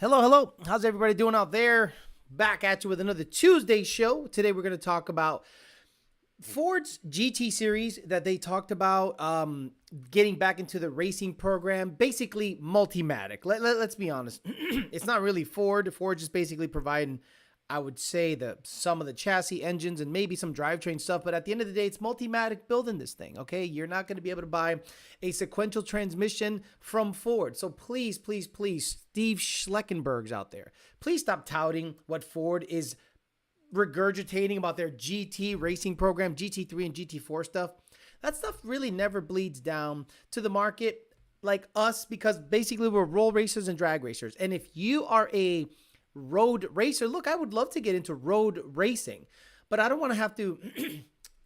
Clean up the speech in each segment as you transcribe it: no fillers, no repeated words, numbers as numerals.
Hello. How's everybody doing out there? Back at you with another Tuesday show. Today we're going to talk about Ford's GT series that they talked about getting back into the racing program. Basically, Multimatic. Let's be honest. It's not really Ford. Ford just basically providing, I would say, some of the chassis, engines, and maybe some drivetrain stuff. But at the end of the day, it's Multimatic building this thing, okay? You're not going to be able to buy a sequential transmission from Ford. So please, Steve Schleckenberg's out there, please stop touting what Ford is regurgitating about their GT racing program, GT3 and GT4 stuff. That stuff really never bleeds down to the market like us, because basically we're roll racers and drag racers. And if you are a road racer, look, I would love to get into road racing, but I don't want to have to,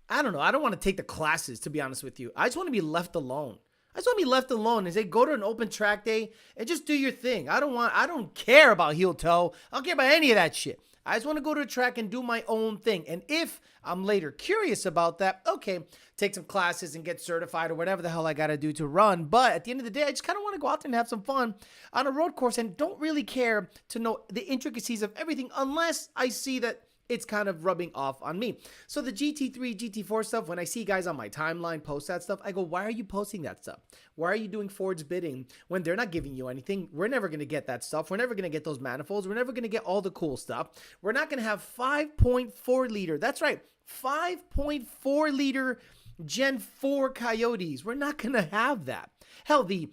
I don't want to take the classes, to be honest with you. I just want to be left alone. I just want to be left alone and say, go to an open track day and just do your thing. I don't care about heel toe. I don't care about any of that shit. I just want to go to a track and do my own thing. And if I'm later curious about that, okay, take some classes and get certified or whatever the hell I got to do to run. But at the end of the day, I just kind of want to go out there and have some fun on a road course and don't really care to know the intricacies of everything unless I see that it's kind of rubbing off on me. So the GT3, GT4 stuff, when I see guys on my timeline post that stuff, I go, why are you posting that stuff? Why are you doing Ford's bidding when they're not giving you anything? We're never going to get that stuff. We're never going to get those manifolds. We're never going to get all the cool stuff. We're not going to have 5.4 liter. That's right. 5.4 liter Gen 4 Coyotes. We're not going to have that. Hell, the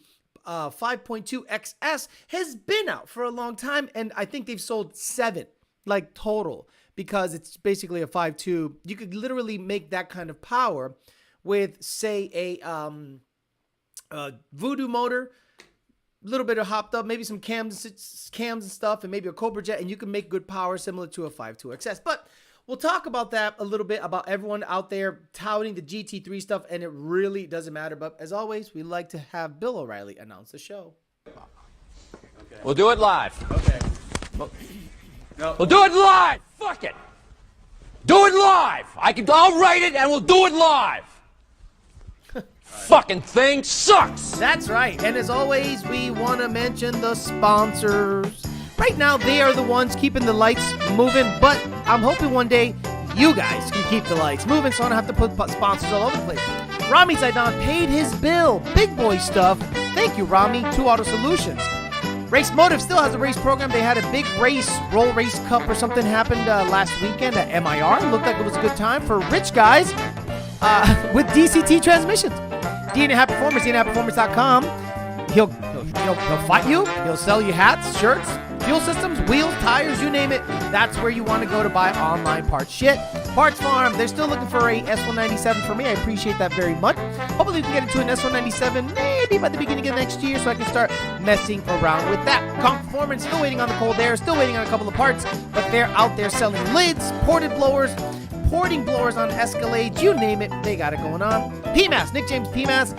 5.2 XS has been out for a long time, and I think they've sold 7, like total, because it's basically a 5.2. You could literally make that kind of power with, say, a Voodoo motor, a little bit of hopped up, maybe some cams and stuff, and maybe a Cobra Jet, and you can make good power similar to a 5.2 XS. But we'll talk about that a little bit, about everyone out there touting the GT3 stuff, and it really doesn't matter. But as always, we like to have Bill O'Reilly announce the show. Okay. We'll do it live. Okay. No. We'll do it live. Fuck it. Do it live. I'll write it and we'll do it live. Fucking thing sucks. That's right. And as always, we want to mention the sponsors. Right now, they are the ones keeping the lights moving, but I'm hoping one day you guys can keep the lights moving so I don't have to put sponsors all over the place. Rami Zaidan paid his bill. Big boy stuff. Thank you, Rami. 2 Auto Solutions. Race Motive still has a race program. They had a big roll race cup or something happened last weekend at MIR. Looked like it was a good time for rich guys with DCT transmissions. DNA High Performance, DNAHighPerformance.com. He'll fight you. He'll sell you hats, shirts, fuel systems, wheels, tires, you name it. That's where you want to go to buy online parts. Shit. Parts Farm, they're still looking for a S197 for me. I appreciate that very much. Hopefully we can get into an S197 maybe by the beginning of next year so I can start messing around with that. Conk Performance, still waiting on the cold air, still waiting on a couple of parts, but they're out there selling lids, ported blowers, porting blowers on Escalades, you name it, they got it going on. PMAS, Nick James PMAS,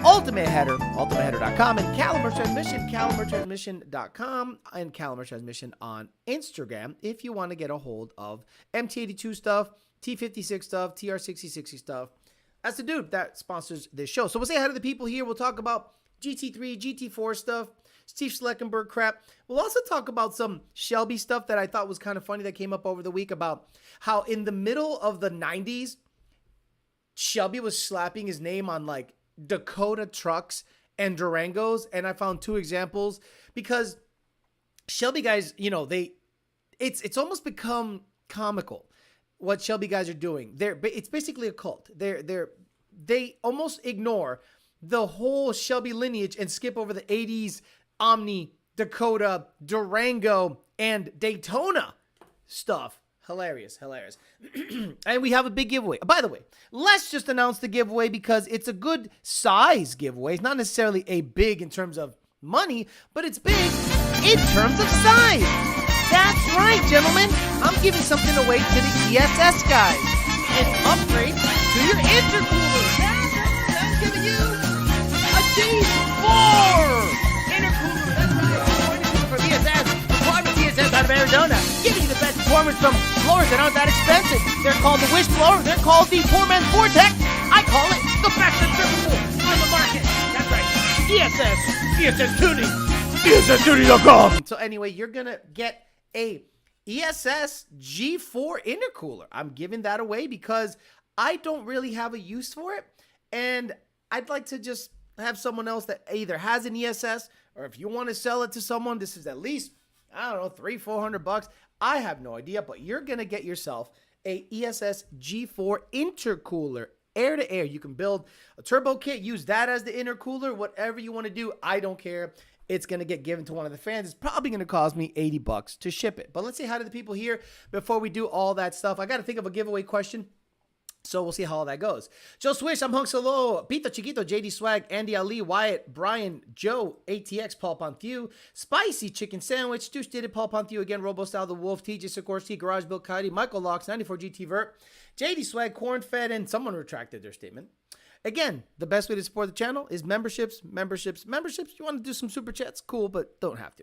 Ultimate Header, ultimateheader.com, and Caliber Transmission, calibertransmission.com, and Caliber Transmission on Instagram if you want to get a hold of MT82 stuff, T56 stuff, TR6060 stuff. That's the dude that sponsors this show. So we'll say hi to the people here. We'll talk about GT3, GT4 stuff, Steve Schleckenberg crap. We'll also talk about some Shelby stuff that I thought was kind of funny that came up over the week about how in the middle of the 90s, Shelby was slapping his name on like Dakota trucks and Durangos, and I found 2 examples because Shelby guys, you know, it's almost become comical what Shelby guys are doing. It's basically a cult. They almost ignore the whole Shelby lineage and skip over the 80s Omni, Dakota, Durango, and Daytona stuff. Hilarious. And we have a big giveaway. By the way, let's just announce the giveaway because it's a good size giveaway. It's not necessarily a big in terms of money, but it's big in terms of size. That's right, gentlemen. I'm giving something away to the ESS guys. An upgrade to your intercooler. I'm giving you a G4 intercooler. That's right. Intercooler from ESS. Apartment ESS out of Arizona. Giving you the best performance from blowers that aren't that expensive. They're called the Wish Blower. They're called the Poor Man's Vortex. I call it the best intercooler on the market. That's right. ESS tuning. ESSduty.com. So anyway, you're going to get a ESS G4 intercooler. I'm giving that away because I don't really have a use for it. And I'd like to just have someone else that either has an ESS, or if you want to sell it to someone, this is at least, I don't know, $300-400. I have no idea, but you're going to get yourself a ESS G4 intercooler, air to air. You can build a turbo kit, use that as the intercooler, whatever you want to do. I don't care. It's going to get given to one of the fans. It's probably going to cost me $80 to ship it. But let's say hi to the people here before we do all that stuff. I got to think of a giveaway question. So we'll see how all that goes. Joe Swish, I'm Hunk Solo, Pito Chiquito, JD Swag, Andy Ali, Wyatt, Brian, Joe, ATX, Paul Ponthieu, Spicy Chicken Sandwich, Douche Did It, Paul Ponthieu again, Robo Style, The Wolf, TJ Sikorsky, Garage Bill Coyote, Michael Locks, 94 GT Vert, JD Swag, Corn Fed, and someone retracted their statement. Again, the best way to support the channel is memberships. You want to do some super chats? Cool, but don't have to.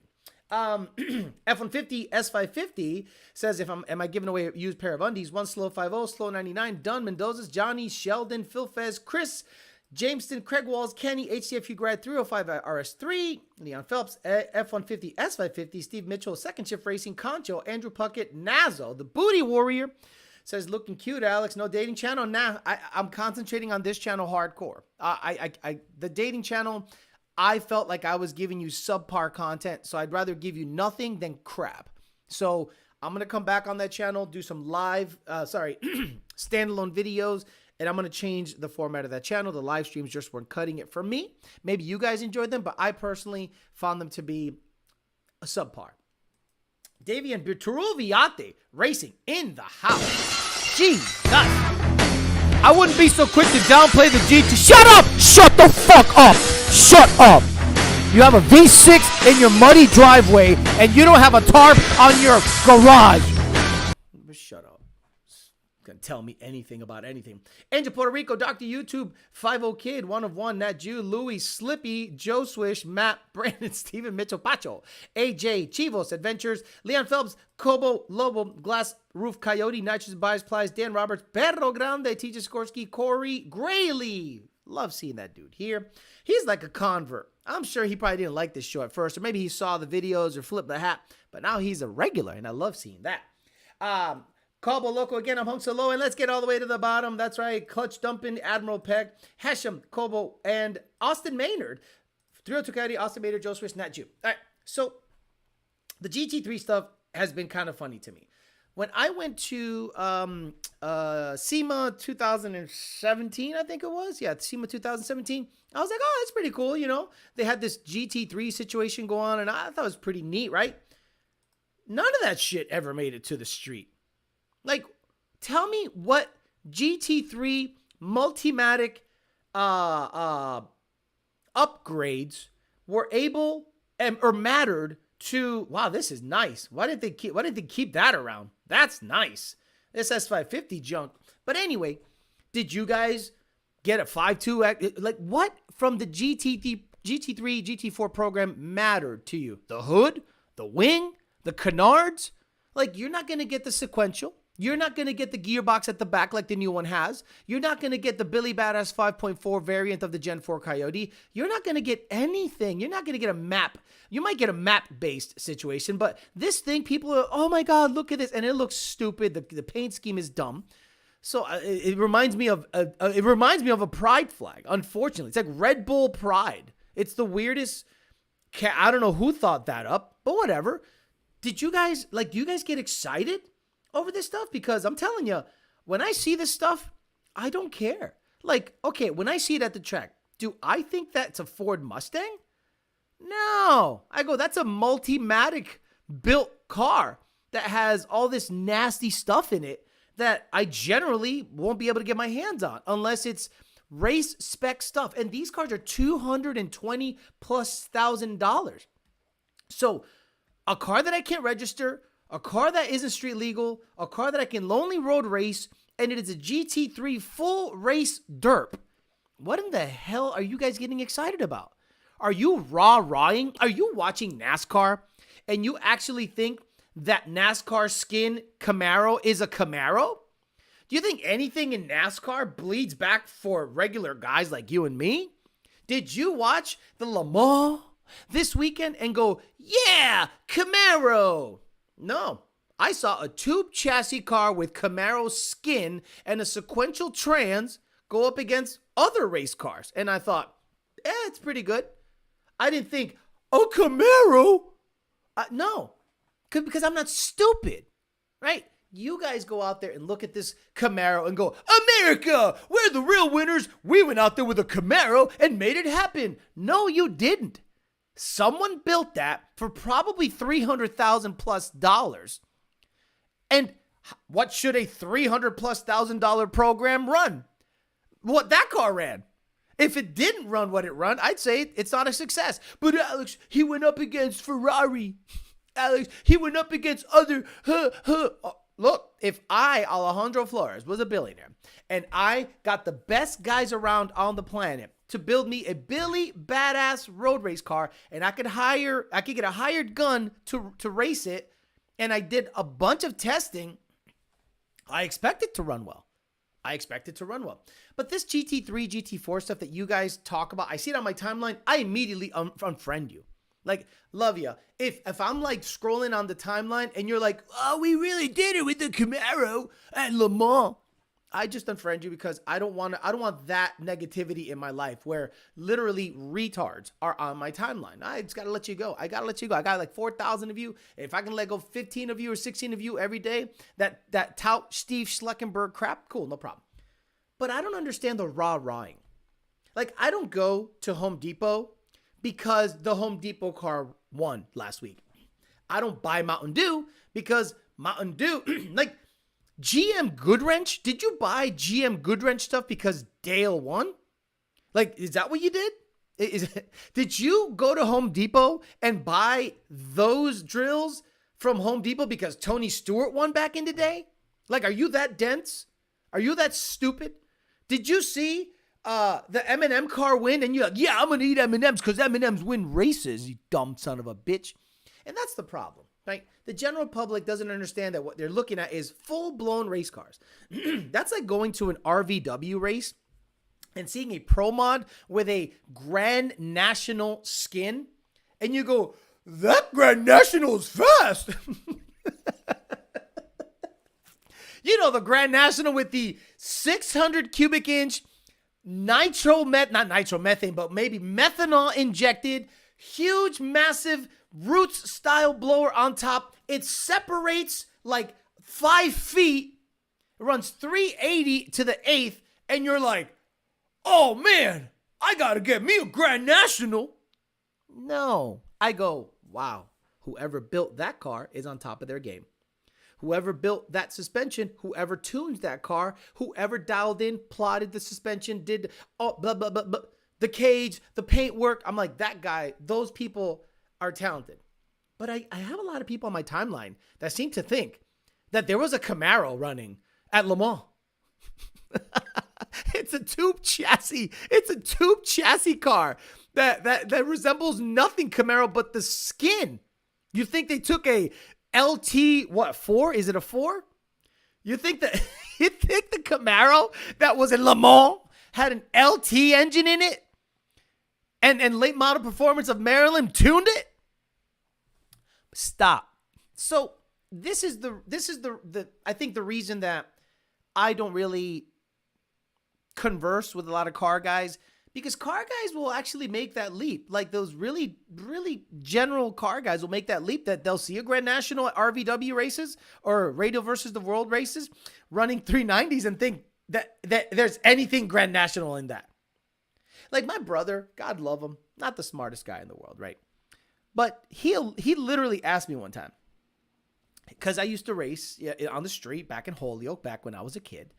F-150 S550 says, am I giving away a used pair of undies? One Slow 50, Slow 99, Dunn, Mendoza's, Johnny, Sheldon, Phil Fez, Chris, Jameson, Craig Walls, Kenny, HCFU grad 305 RS3, Leon Phelps, F-150 S550, Steve Mitchell, Second Shift Racing, Concho, Andrew Puckett, Nazo, the Booty Warrior says, looking cute, Alex. No dating channel. Nah, I'm concentrating on this channel hardcore. The dating channel, I felt like I was giving you subpar content, so I'd rather give you nothing than crap. So I'm going to come back on that channel, do some live, standalone videos, and I'm going to change the format of that channel. The live streams just weren't cutting it for me. Maybe you guys enjoyed them, but I personally found them to be a subpar. Davian Berturuviate Racing in the house. Jesus. I wouldn't be so quick to downplay the GT. Shut up! Shut the fuck up! Shut up! You have a V6 in your muddy driveway, and you don't have a tarp on your garage. Shut up. Gonna tell me anything about anything. Angel Puerto Rico, Dr. YouTube, 50 Kid, 1 of 1, Nat Jew, Louis, Slippy, Joe Swish, Matt, Brandon, Steven, Mitchell, Pacho, AJ, Chivos, Adventures, Leon Phelps, Kobo, Lobo, Glass Roof, Coyote, Nitrous, Bias, Plies, Dan Roberts, Perro Grande, TJ Skorsky, Corey, Grayley. Love seeing that dude here. He's like a convert. I'm sure he probably didn't like this show at first, or maybe he saw the videos or flipped the hat, but now he's a regular, and I love seeing that. Calbo Loco again, I'm Hunk Solo, and let's get all the way to the bottom. That's right, Clutch Dumping, Admiral Peck, Hesham, Kobo, and Austin Maynard. 302 Coyote, Austin Maynard, Joe Swish, Nat Jew. All right, so the GT3 stuff has been kind of funny to me. When I went to SEMA 2017, I think it was. Yeah, SEMA 2017. I was like, oh, that's pretty cool, you know. They had this GT3 situation go on, and I thought it was pretty neat, right? None of that shit ever made it to the street. Like, tell me what GT3 Multimatic upgrades were able or mattered to. Wow, this is nice. Why didn't they keep that around? That's nice. This S550 junk. But anyway, did you guys get a 5.2? Like, what from the GT3, GT4 program mattered to you? The hood, the wing, the canards? Like, you're not going to get the sequential. You're not going to get the gearbox at the back like the new one has. You're not going to get the Billy Badass 5.4 variant of the Gen 4 Coyote. You're not going to get anything. You're not going to get a map. You might get a map-based situation, but this thing, people are, oh my God, look at this. And it looks stupid. The paint scheme is dumb. So it reminds me of a pride flag, unfortunately. It's like Red Bull Pride. It's the weirdest. I don't know who thought that up, but whatever. Did you guys, do you guys get excited over this stuff? Because I'm telling you, when I see this stuff, I don't care. Like, okay, when I see it at the track, do I think that's a Ford Mustang? No. I go, that's a Multimatic built car that has all this nasty stuff in it that I generally won't be able to get my hands on unless it's race spec stuff. And these cars are $220,000+. So a car that I can't register, a car that isn't street legal, a car that I can only road race, and it is a GT3 full race derp. What in the hell are you guys getting excited about? Are you rah-rahing? Are you watching NASCAR and you actually think that NASCAR skin Camaro is a Camaro? Do you think anything in NASCAR bleeds back for regular guys like you and me? Did you watch the Le Mans this weekend and go, yeah, Camaro. No, I saw a tube chassis car with Camaro skin and a sequential trans go up against other race cars. And I thought, it's pretty good. I didn't think, oh, Camaro. No, because I'm not stupid, right? You guys go out there and look at this Camaro and go, America, we're the real winners. We went out there with a Camaro and made it happen. No, you didn't. Someone built that for probably $300,000 plus. And what should a $300,000 plus program run? What that car ran. If it didn't run what it run, I'd say it's not a success. But Alex, he went up against Ferrari. Alex, he went up against other. Look, if I, Alejandro Flores, was a billionaire and I got the best guys around on the planet to build me a Billy badass road race car, and I could get a hired gun to race it, and I did a bunch of testing, I expect it to run well. But this GT3, GT4 stuff that you guys talk about, I see it on my timeline, I immediately unfriend you. Like, love you. If I'm like scrolling on the timeline and you're like, oh, we really did it with the Camaro at Le Mans, I just unfriend you because I don't want that negativity in my life where literally retards are on my timeline. I just gotta let you go. I got like 4,000 of you. If I can let go 15 of you or 16 of you every day, that tout Steve Schleckenberg crap, cool, no problem. But I don't understand the rah-rahing. Like, I don't go to Home Depot because the Home Depot car won last week. I don't buy Mountain Dew because Mountain Dew, like GM Goodwrench, did you buy GM Goodwrench stuff because Dale won? Like, is that what you did? Did you go to Home Depot and buy those drills from Home Depot because Tony Stewart won back in the day? Like, are you that dense? Are you that stupid? Did you see the M&M car win and you're like, yeah, I'm going to eat M&Ms because M&Ms win races, you dumb son of a bitch. And that's the problem, right? The general public doesn't understand that what they're looking at is full-blown race cars. That's like going to an RVW race and seeing a Pro Mod with a Grand National skin. And you go, that Grand National is fast. You know, the Grand National with the 600 cubic inch not nitromethane, but maybe methanol injected, huge, massive Roots style blower on top. It separates like 5 feet, it runs 380 to the 8th, and you're like, oh man, I gotta get me a Grand National. No, I go, wow, whoever built that car is on top of their game. Whoever built that suspension, whoever tuned that car, whoever dialed in, plotted the suspension, did the cage, the paint work. I'm like, that guy, those people are talented. But I have a lot of people on my timeline that seem to think that there was a Camaro running at Le Mans. It's a tube chassis. It's a tube chassis car that resembles nothing Camaro but the skin. You think they took a LT, 4? Is it a 4? You think the Camaro that was in Le Mans had an LT engine in it? And late model performance of Maryland tuned it? Stop. So this is the I think the reason that I don't really converse with a lot of car guys, because car guys will actually make that leap. Like those really, really general car guys will make that leap that they'll see a Grand National at RVW races or Radio versus the World races running 390s and think that there's anything Grand National in that. Like my brother, God love him, not the smartest guy in the world, right? But he literally asked me one time, because I used to race on the street back in Holyoke, back when I was a kid.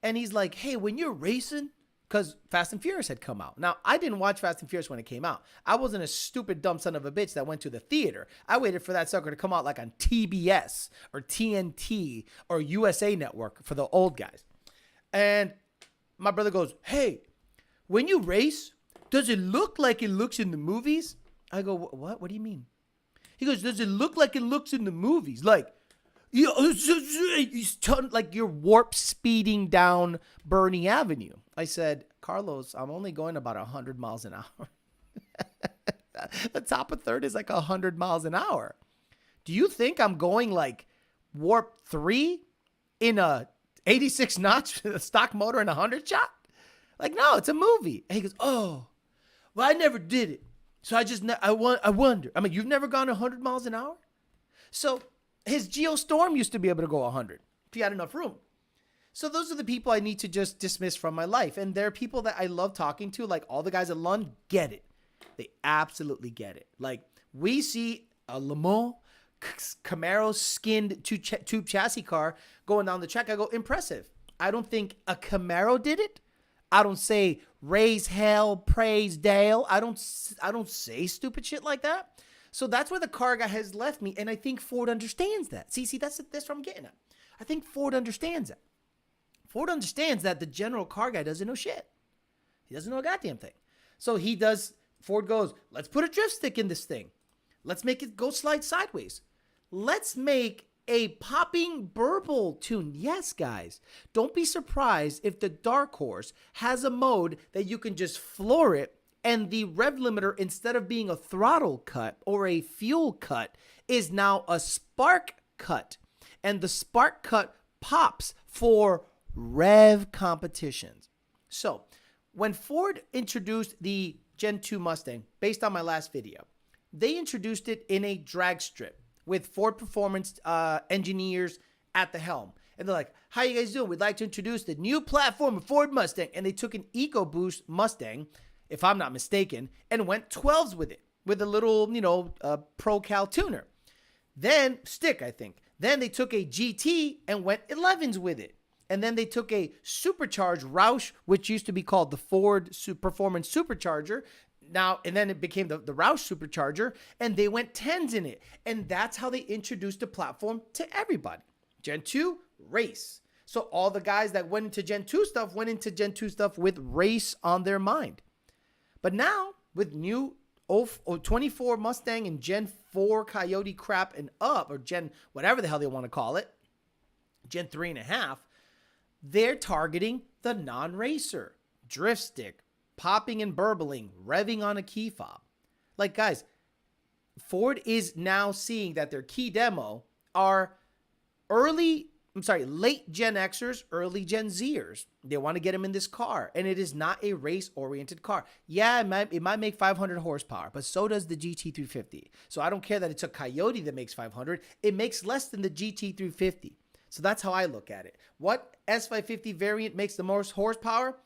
And he's like, hey, when you're racing, because Fast and Furious had come out. Now, I didn't watch Fast and Furious when it came out. I wasn't a stupid, dumb son of a bitch that went to the theater. I waited for that sucker to come out like on TBS or TNT or USA Network for the old guys. And my brother goes, hey, when you race, does it look like it looks in the movies? I go, what? What do you mean? He goes, does it look like it looks in the movies? Like, like you're warp speeding down Bernie Avenue. I said, Carlos, I'm only going about 100 miles an hour. The top of third is like 100 miles an hour. Do you think I'm going like warp 3 in a 86 notch stock motor and a 100 shot? Like, no, it's a movie. And he goes, oh, well, I never did it. So I wonder. I mean, you've never gone 100 miles an hour? So his Geostorm used to be able to go 100 if he had enough room. So those are the people I need to just dismiss from my life. And they're people that I love talking to, like all the guys at Lund get it. They absolutely get it. Like, we see a Le Mans Camaro skinned tube chassis car going down the track. I go, impressive. I don't think a Camaro did it. I don't say raise hell, praise Dale. I don't say stupid shit like that. So that's where the car guy has left me. And I think Ford understands that. See, that's what I'm getting at. I think Ford understands that. Ford understands that the general car guy doesn't know shit. He doesn't know a goddamn thing. So Ford goes, let's put a drift stick in this thing. Let's make it go slide sideways. Let's make a popping burble tune. Yes, guys. Don't be surprised if the Dark Horse has a mode that you can just floor it and the rev limiter, instead of being a throttle cut or a fuel cut, is now a spark cut. And the spark cut pops for rev competitions. So when Ford introduced the Gen 2 Mustang, based on my last video, they introduced it in a drag strip with Ford Performance engineers at the helm. And they're like, how you guys doing? We'd like to introduce the new platform of Ford Mustang. And they took an EcoBoost Mustang, if I'm not mistaken, and went 12s with it, with a little, Pro Cal tuner. Then, stick, I think. Then they took a GT and went 11s with it. And then they took a supercharged Roush, which used to be called the Ford Performance Supercharger. And then it became the Roush Supercharger, and they went 10s in it. And that's how they introduced the platform to everybody. Gen 2, race. So all the guys that went into Gen 2 stuff went into Gen 2 stuff with race on their mind. But now, with new 24 Mustang and Gen 4 Coyote crap and up, or Gen whatever the hell they want to call it, Gen 3.5, they're targeting the non-racer. Drift stick, popping and burbling, revving on a key fob. Like, guys, Ford is now seeing that their key demo are late Gen Xers, early Gen Zers. They want to get them in this car, and it is not a race-oriented car. Yeah, it might make 500 horsepower, but so does the GT350. So I don't care that it's a Coyote that makes 500. It makes less than the GT350. So that's how I look at it. What S550 variant makes the most horsepower?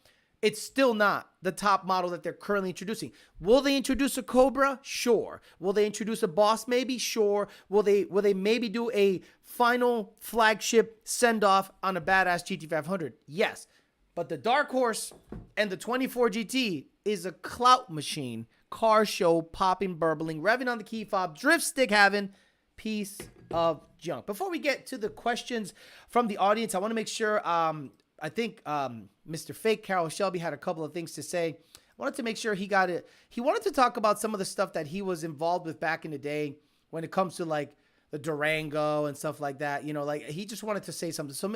It's still not the top model that they're currently introducing. Will they introduce a Cobra? Sure. Will they introduce a Boss? Maybe? Sure. Will they maybe do a final flagship send-off on a badass GT500? Yes. But the Dark Horse and the 24 GT is a clout machine, car show, popping, burbling, revving on the key fob, drift stick having, piece of junk. Before we get to the questions from the audience, I want to make sure, I think Mr. Fake Carol Shelby had a couple of things to say. I wanted to make sure he got it. He wanted to talk about some of the stuff that he was involved with back in the day when it comes to like the Durango and stuff like that. Like he just wanted to say something. So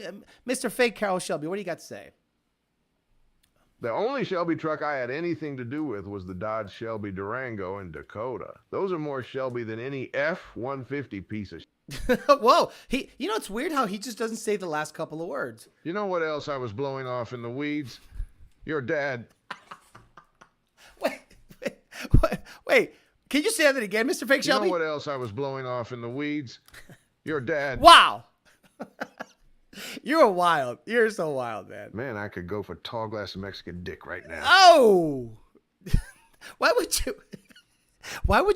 Mr. Fake Carol Shelby, what do you got to say? The only Shelby truck I had anything to do with was the Dodge Shelby Durango in Dakota. Those are more Shelby than any F-150 piece of shit. Whoa. It's weird how he just doesn't say the last couple of words. You know what else I was blowing off in the weeds? Your dad. Wait. Can you say that again, Mr. Fake Shelby? You know what else I was blowing off in the weeds? Your dad. Wow. You're wild. You're so wild, man. Man, I could go for tall glass of Mexican dick right now. Oh! Why would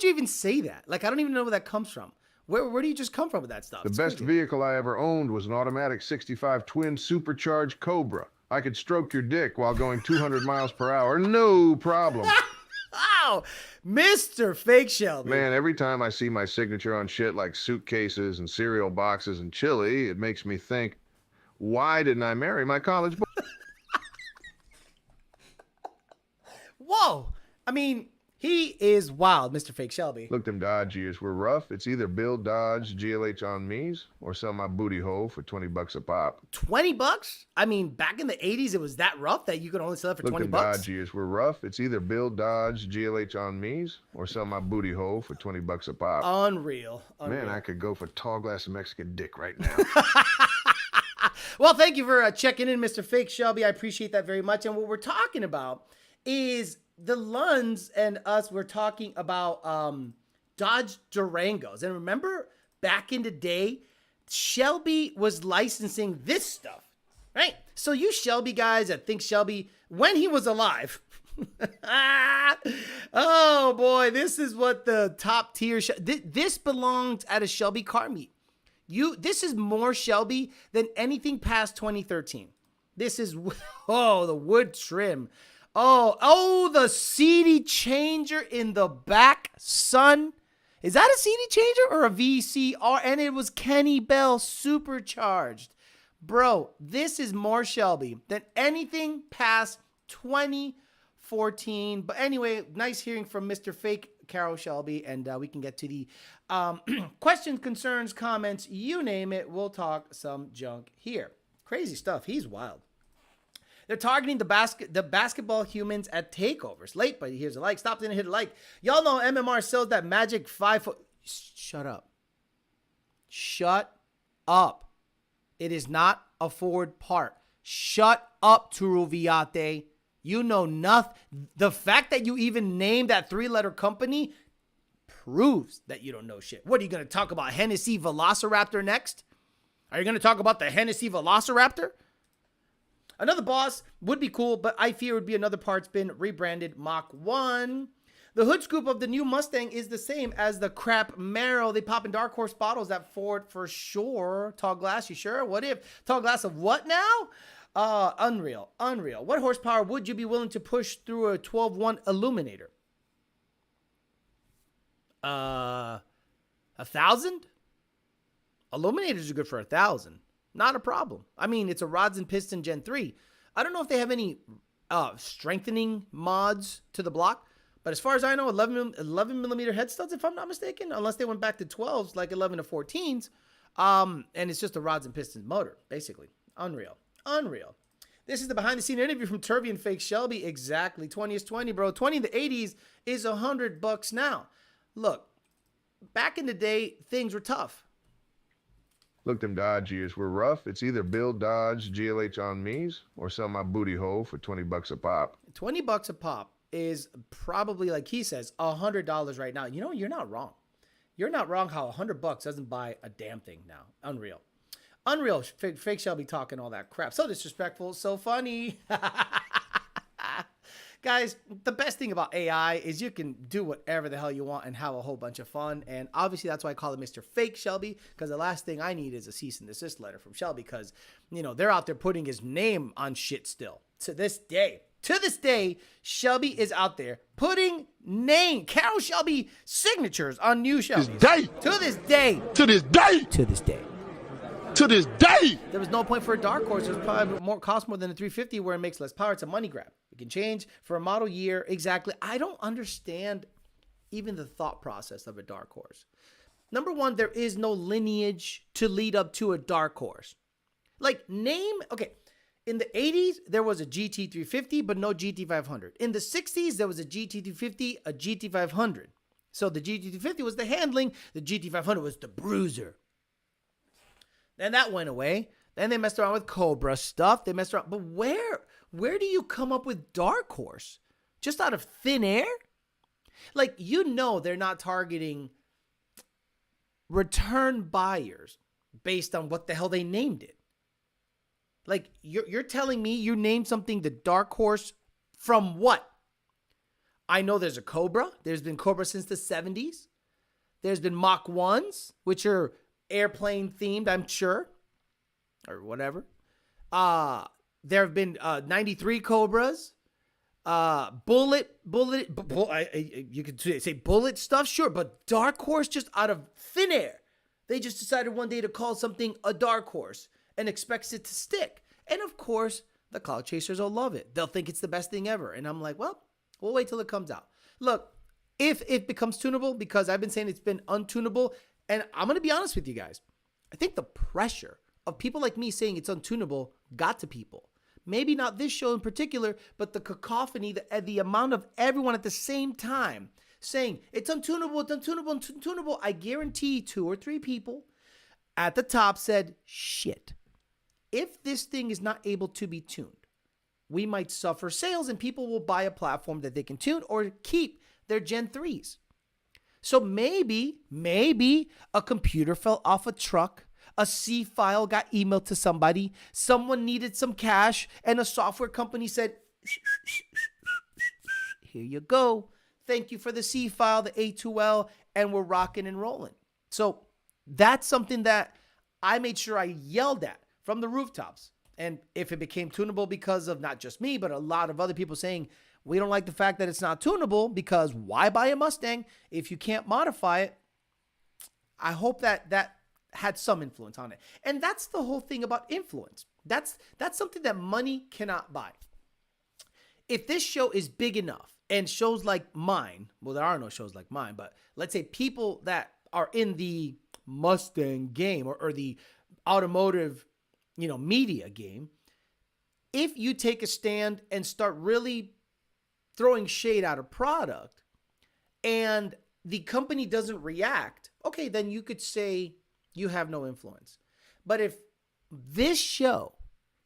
you even say that? Like, I don't even know where that comes from. Where do you just come from with that stuff? The best vehicle I ever owned was an automatic 65 twin supercharged Cobra. I could stroke your dick while going 200 miles per hour. No problem. Wow. Mr. Fake Shelby. Man, every time I see my signature on shit like suitcases and cereal boxes and chili, it makes me think, why didn't I marry my college boy? Whoa. I mean, He is wild, Mr. Fake Shelby. Look, them Dodge years were rough. It's either build Dodge GLH on me's or sell my booty hole for $20 a pop. $20? I mean, back in the 80s, it was that rough that you could only sell it for Look, $20. them Dodge years were rough. It's either build Dodge GLH on me's or sell my booty hole for $20 a pop. Unreal. Man, I could go for tall glass of Mexican dick right now. Well, thank you for checking in, Mr. Fake Shelby. I appreciate that very much. And what we're talking about is the Lunds and us. We're talking about Dodge Durangos. And remember, back in the day, Shelby was licensing this stuff, right? So you Shelby guys that think Shelby, when he was alive, oh boy, this is what the top tier, this belongs at a Shelby car meet. This is more Shelby than anything past 2013. This is, oh, the wood trim. Oh, the CD changer in the back, son. Is that a CD changer or a VCR? And it was Kenny Bell supercharged. Bro, this is more Shelby than anything past 2014. But anyway, nice hearing from Mr. Fake Carol Shelby, and we can get to the questions, concerns, comments, you name it. We'll talk some junk here. Crazy stuff. He's wild. They're targeting the basketball humans at takeovers. Late, but here's a like. Stop in and hit a like. Y'all know MMR sells that magic 5 foot. Shut up. Shut up. It is not a Ford part. Shut up, Turu Viate. You know nothing. The fact that you even named that 3-letter company proves that you don't know shit. What, are you going to talk about Hennessy Velociraptor next? Are you going to talk about the Hennessy Velociraptor? Another boss would be cool, but I fear it would be another parts bin rebranded Mach 1. The hood scoop of the new Mustang is the same as the crap Marrow. They pop in Dark Horse bottles at Ford for sure. Tall glass, you sure? What if? Tall glass of what now? Unreal. What horsepower would you be willing to push through a 12-1 Illuminator? 1,000? Illuminators are good for 1,000. Not a problem. I mean, it's a rods and piston Gen 3. I don't know if they have any strengthening mods to the block, but as far as I know, 11 millimeter head studs, if I'm not mistaken, unless they went back to 12s, like 11 to 14s. And it's just a rods and pistons motor, basically. Unreal. This is the behind the scene interview from Turvey and Fake Shelby. Exactly. 20 is 20, bro. 20 in the 80s is $100 now. Look, back in the day, things were tough. Look, them Dodge years were rough. It's either build Dodge GLH on me's or sell my booty hole for $20 a pop. $20 a pop is probably, like he says, $100 right now. You know, you're not wrong. You're not wrong how $100 doesn't buy a damn thing now. Unreal. Fake Shelby talking all that crap. So disrespectful, so funny. Guys, the best thing about AI is you can do whatever the hell you want and have a whole bunch of fun. And obviously, that's why I call it Mr. Fake Shelby, because the last thing I need is a cease and desist letter from Shelby, because, you know, they're out there putting his name on shit still. To this day, Shelby is out there putting Carol Shelby signatures on new Shelby. To this day. There was no point for a dark horse. It was probably cost more than a 350 where it makes less power. It's a money grab. It can change for a model year. Exactly. I don't understand even the thought process of a dark horse. Number one, there is no lineage to lead up to a dark horse. Like okay. In the 80s, there was a GT350, but no GT500. In the 60s, there was a GT350, a GT500. So the GT350 was the handling. The GT500 was the bruiser. Then that went away. Then they messed around with Cobra stuff. They messed around. But where do you come up with dark horse? Just out of thin air? Like, you know they're not targeting return buyers based on what the hell they named it. Like, you're telling me you named something the dark horse from what? I know there's a Cobra. There's been Cobra since the 70s. There's been Mach 1s, which are airplane themed, I'm sure, or whatever. There have been 93 Cobras, bullet. You could say bullet stuff, sure, but dark horse just out of thin air. They just decided one day to call something a dark horse and expects it to stick. And of course, the cloud chasers will love it. They'll think it's the best thing ever. And I'm like, well, we'll wait till it comes out. Look, if it becomes tunable, because I've been saying it's been untunable. And I'm going to be honest with you guys. I think the pressure of people like me saying it's untunable got to people. Maybe not this show in particular, but the cacophony, the amount of everyone at the same time saying it's untunable, it's untunable, it's untunable. I guarantee 2 or 3 people at the top said, shit, if this thing is not able to be tuned, we might suffer sales and people will buy a platform that they can tune or keep their Gen 3s. So maybe a computer fell off a truck, a C file got emailed to somebody, someone needed some cash, and a software company said, here you go. Thank you for the C file, the A2L, and we're rocking and rolling. So that's something that I made sure I yelled at from the rooftops. And if it became tunable because of not just me, but a lot of other people saying, we don't like the fact that it's not tunable because why buy a Mustang if you can't modify it? I hope that had some influence on it. And that's the whole thing about influence. That's something that money cannot buy. If this show is big enough and shows like mine, well, there are no shows like mine, but let's say people that are in the Mustang game or the automotive, media game, if you take a stand and start really throwing shade at a product and the company doesn't react, okay, then you could say you have no influence. But if this show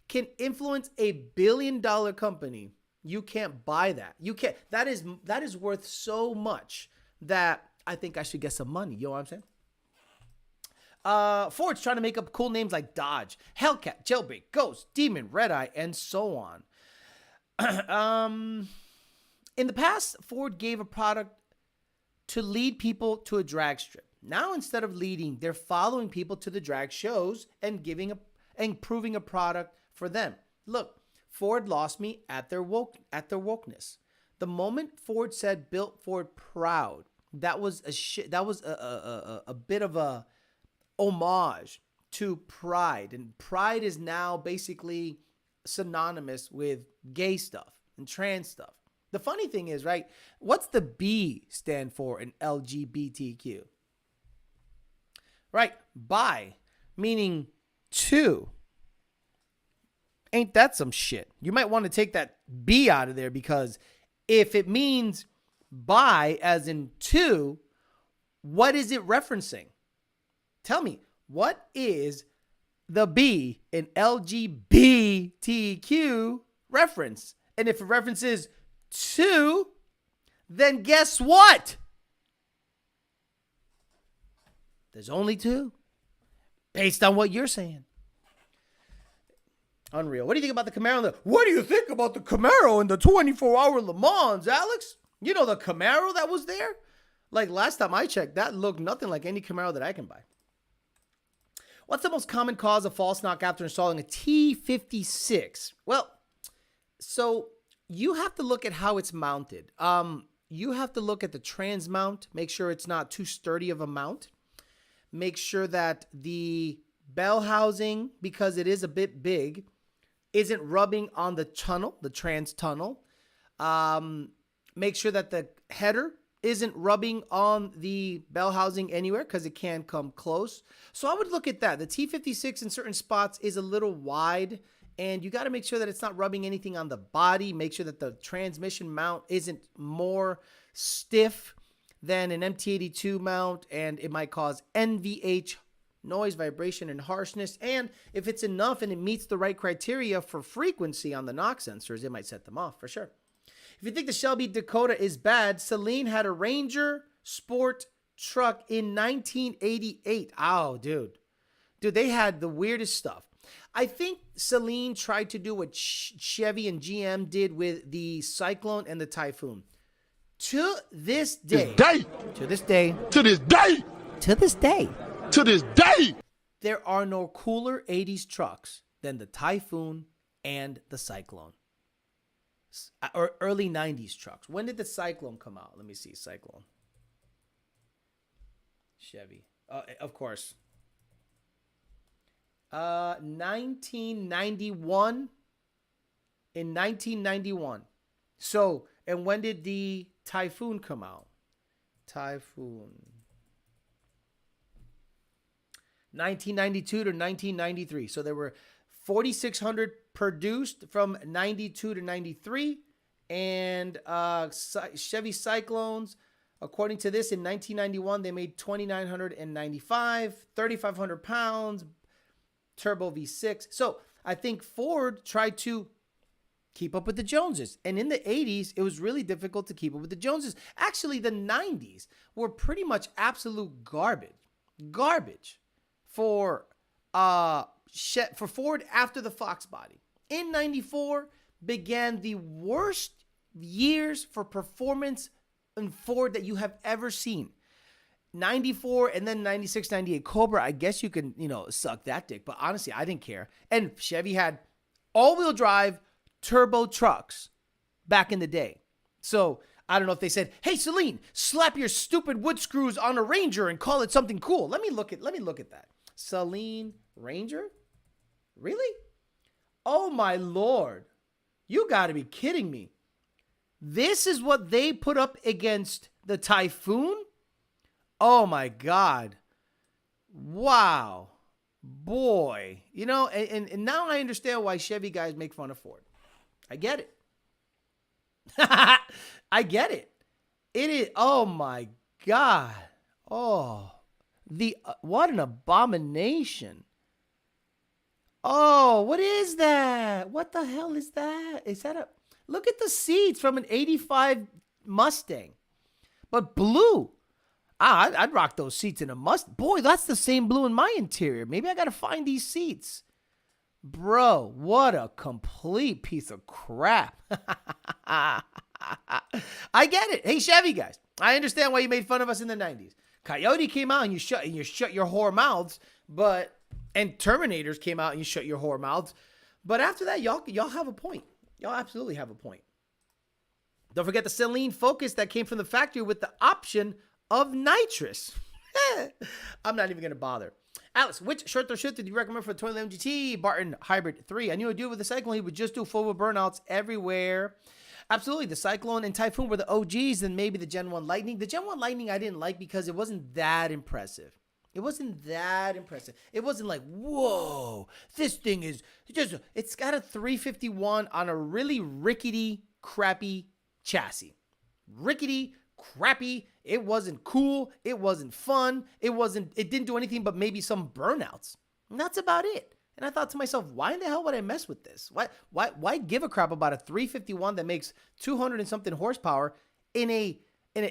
can influence $1 billion company, you can't buy that. You can't. That is worth so much that I think I should get some money. You know what I'm saying? Ford's trying to make up cool names like Dodge, Hellcat, Jailbreak, Ghost, Demon, Red-Eye, and so on. In the past, Ford gave a product to lead people to a drag strip. Now, instead of leading, they're following people to the drag shows and proving a product for them. Look, Ford lost me at their wokeness. The moment Ford said "Built Ford Proud," that was a bit of a homage to pride, and pride is now basically synonymous with gay stuff and trans stuff. The funny thing is, right, what's the B stand for in LGBTQ? Right, bi, meaning two. Ain't that some shit? You might want to take that B out of there, because if it means bi as in two, what is it referencing? Tell me, what is the B in LGBTQ reference? And if it references two, then guess what? There's only two, based on what you're saying. Unreal. What do you think about the Camaro? What do you think about the Camaro in the 24-hour Le Mans, Alex? You know the Camaro that was there? Like last time I checked, that looked nothing like any Camaro that I can buy. What's the most common cause of false knock after installing a T56? Well, so you have to look at how it's mounted. You have to look at the trans mount, make sure it's not too sturdy of a mount. Make sure that the bell housing, because it is a bit big, isn't rubbing on the tunnel, the trans tunnel. Make sure that the header isn't rubbing on the bell housing anywhere, because it can come close. So I would look at that. The T56 in certain spots is a little wide, and you got to make sure that it's not rubbing anything on the body. Make sure that the transmission mount isn't more stiff than an MT82 mount, and it might cause NVH, noise, vibration, and harshness. And if it's enough and it meets the right criteria for frequency on the knock sensors, it might set them off for sure. If you think the Shelby Dakota is bad, Saleen had a Ranger Sport truck in 1988. Oh, dude, they had the weirdest stuff. I think Saleen tried to do what Chevy and GM did with the Syclone and the Typhoon. To this day, there are no cooler 80s trucks than the Typhoon and the Syclone. Or early 90s trucks. When did the Syclone come out? Let me see. Syclone. Chevy. Of course. 1991. In 1991. So, and when did the Typhoon come out? Typhoon. 1992 to 1993. So there were 4,600 produced from 92 to 93. And Chevy Cyclones, according to this, in 1991, they made 2,995, 3,500 pounds, turbo V6. So I think Ford tried to keep up with the Joneses. And in the 80s, it was really difficult to keep up with the Joneses. Actually, the 90s were pretty much absolute garbage. Garbage for Ford after the Fox body. In 94 began the worst years for performance in Ford that you have ever seen. 94 and then 96, 98 Cobra, I guess you can, suck that dick. But honestly, I didn't care. And Chevy had all-wheel drive turbo trucks back in the day. So I don't know if they said, "Hey, Saleen, slap your stupid wood screws on a Ranger and call it something cool." Let me look at that. Saleen Ranger? Really? Oh my Lord. You got to be kidding me. This is what they put up against the Typhoon? Oh my God. Wow. Boy. And now I understand why Chevy guys make fun of Ford. I get it. I get it. It is, oh my God. Oh, what an abomination. Oh, what is that? What the hell is that? Is that look at the seats from an 85 Mustang, but blue. I'd rock those seats in a Mustang. Boy, that's the same blue in my interior. Maybe I got to find these seats. Bro, what a complete piece of crap. I get it. Hey, Chevy guys, I understand why you made fun of us in the 90s. Coyote came out and you shut your whore mouths, and Terminators came out and you shut your whore mouths. But after that, y'all have a point. Y'all absolutely have a point. Don't forget the Saleen Focus that came from the factory with the option of nitrous. I'm not even going to bother. Alex, which short-throw shifter do you recommend for the 2011 GT Barton Hybrid 3? I knew a dude with the Syclone, he would just do full burnouts everywhere. Absolutely. The Syclone and Typhoon were the OGs, and maybe the Gen 1 Lightning. The Gen 1 Lightning I didn't like because it wasn't that impressive. It wasn't like, whoa, this thing is just, it's got a 351 on a really rickety, crappy chassis. Rickety, crappy. It wasn't cool. It wasn't fun. It didn't do anything but maybe some burnouts. And that's about it. And I thought to myself, why in the hell would I mess with this? Why give a crap about a 351 that makes 200 and something horsepower in an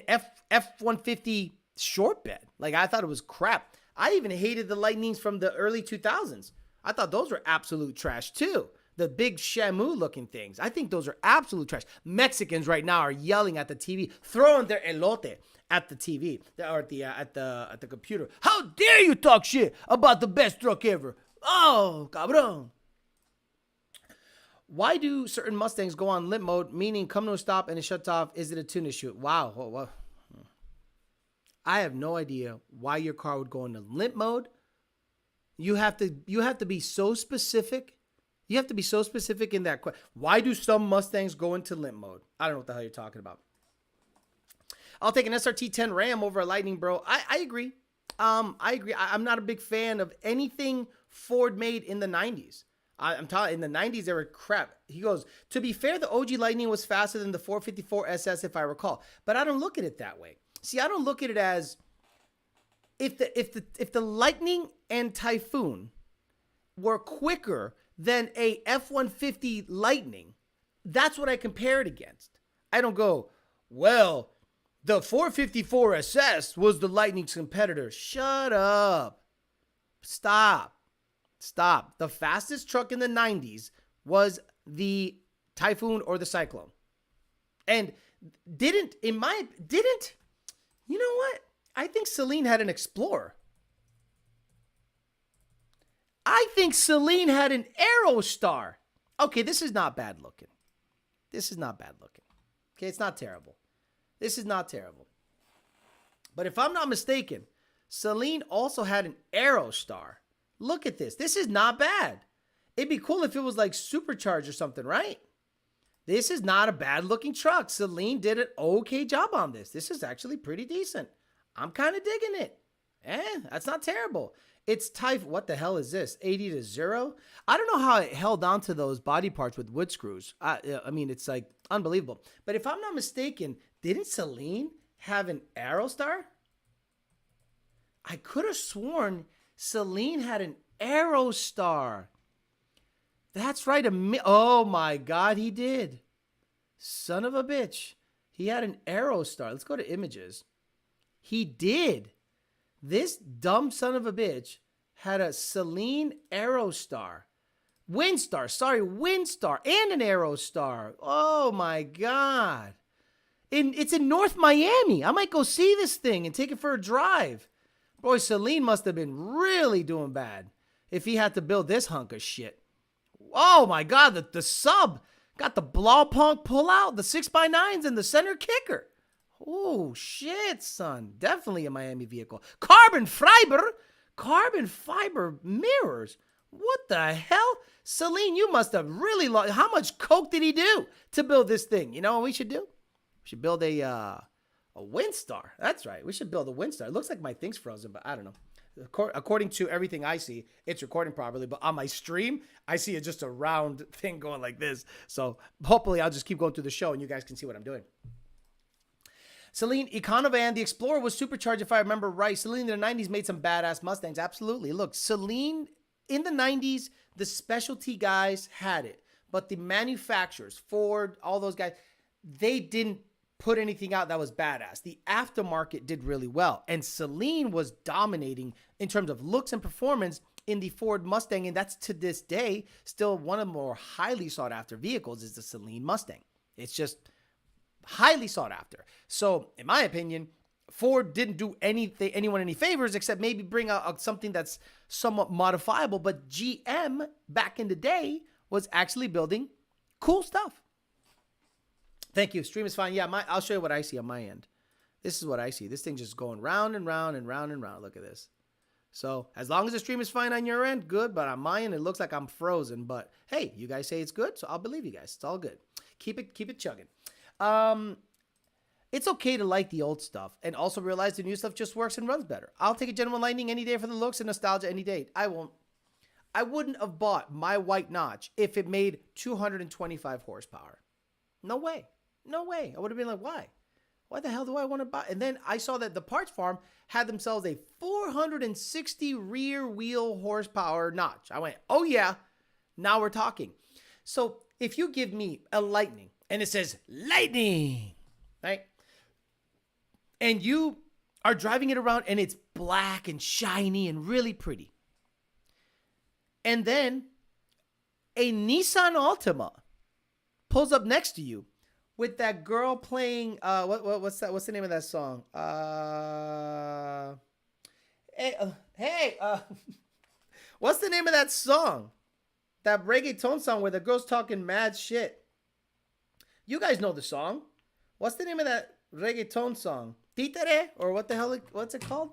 F-150 short bed? Like, I thought it was crap. I even hated the Lightnings from the early 2000s. I thought those were absolute trash too. The big Shamu looking things. I think those are absolute trash. Mexicans right now are yelling at the TV, throwing their elote at the TV or at the computer. How dare you talk shit about the best truck ever? Oh, cabrón. Why do certain Mustangs go on limp mode, meaning come to a stop and it shuts off? Is it a tune issue? Wow. I have no idea why your car would go into limp mode. You have to be so specific. You have to be so specific in that question. Why do some Mustangs go into limp mode? I don't know what the hell you're talking about. I'll take an SRT 10 Ram over a Lightning, bro. I agree. I agree. I'm not a big fan of anything Ford made in the 90s. I'm telling in the 90s, they were crap. He goes, to be fair, the OG Lightning was faster than the 454 SS, if I recall. But I don't look at it that way. See, I don't look at it as if the Lightning and Typhoon were quicker than a F-150 Lightning, that's what I compare it against. I don't go, well, the 454 SS was the Lightning's competitor. Shut up. Stop. The fastest truck in the 90s was the Typhoon or the Syclone. And you know what? I think Saleen had an Explorer. I think Saleen had an Aerostar. Okay, this is not bad looking. Okay, it's not terrible. This is not terrible. But if I'm not mistaken, Saleen also had an Aerostar. Look at this. This is not bad. It'd be cool if it was like Supercharger or something, right? This is not a bad looking truck. Saleen did an okay job on this. This is actually pretty decent. I'm kind of digging it. That's not terrible. It's Typhoon. What the hell is this? 80 to 0? I don't know how it held on to those body parts with wood screws. I mean, it's like unbelievable. But if I'm not mistaken, didn't Saleen have an Aerostar? I could have sworn Saleen had an Aerostar. That's right. Oh my God, he did. Son of a bitch. He had an Aerostar. Let's go to images. He did. This dumb son of a bitch had a Saleen Aerostar. Windstar, and an Aerostar. Oh my God. It's in North Miami. I might go see this thing and take it for a drive. Boy, Saleen must have been really doing bad if he had to build this hunk of shit. Oh my God, the sub got the blow punk pull out, the 6x9s, and the center kicker. Oh shit, son. Definitely a Miami vehicle. Carbon fiber mirrors. What the hell? Saleen, you must have really lost. How much coke did he do to build this thing? You know what we should do? We should build a Windstar. That's right. We should build a Windstar. It looks like my thing's frozen, but I don't know. According to everything I see, it's recording properly. But on my stream, I see it's just a round thing going like this. So hopefully I'll just keep going through the show and you guys can see what I'm doing. Saleen, Econovan, the Explorer was supercharged, if I remember right. Saleen in the 90s made some badass Mustangs. Absolutely. Look, Saleen in the 90s, the specialty guys had it. But the manufacturers, Ford, all those guys, they didn't put anything out that was badass. The aftermarket did really well. And Saleen was dominating in terms of looks and performance in the Ford Mustang. And that's to this day still one of the more highly sought after vehicles is the Saleen Mustang. It's just highly sought after. So in my opinion, Ford didn't do anyone any favors except maybe bring out something that's somewhat modifiable. But GM back in the day was actually building cool stuff. Thank you. Stream is fine. Yeah, I'll show you what I see on my end. This is what I see. This thing just going round and round and round and round. Look at this. So as long as the stream is fine on your end, good. But on my end, it looks like I'm frozen. But hey, you guys say it's good, so I'll believe you guys. It's all good. Keep it chugging. It's okay to like the old stuff and also realize the new stuff just works and runs better. I'll take a Genuine Lightning any day for the looks and nostalgia any day. I wouldn't have bought my white notch if it made 225 horsepower. No way. No way. I would have been like, why? Why the hell do I want to buy? And then I saw that the Parts Farm had themselves a 460 rear wheel horsepower notch. I went, oh yeah, now we're talking. So if you give me a Lightning and it says Lightning, right? And you are driving it around and it's black and shiny and really pretty. And then a Nissan Altima pulls up next to you with that girl playing, what's that? What's the name of that song? What's the name of that song? That reggaeton song where the girl's talking mad shit. You guys know the song. What's the name of that reggaeton song? Títere? Or what the hell, what's it called?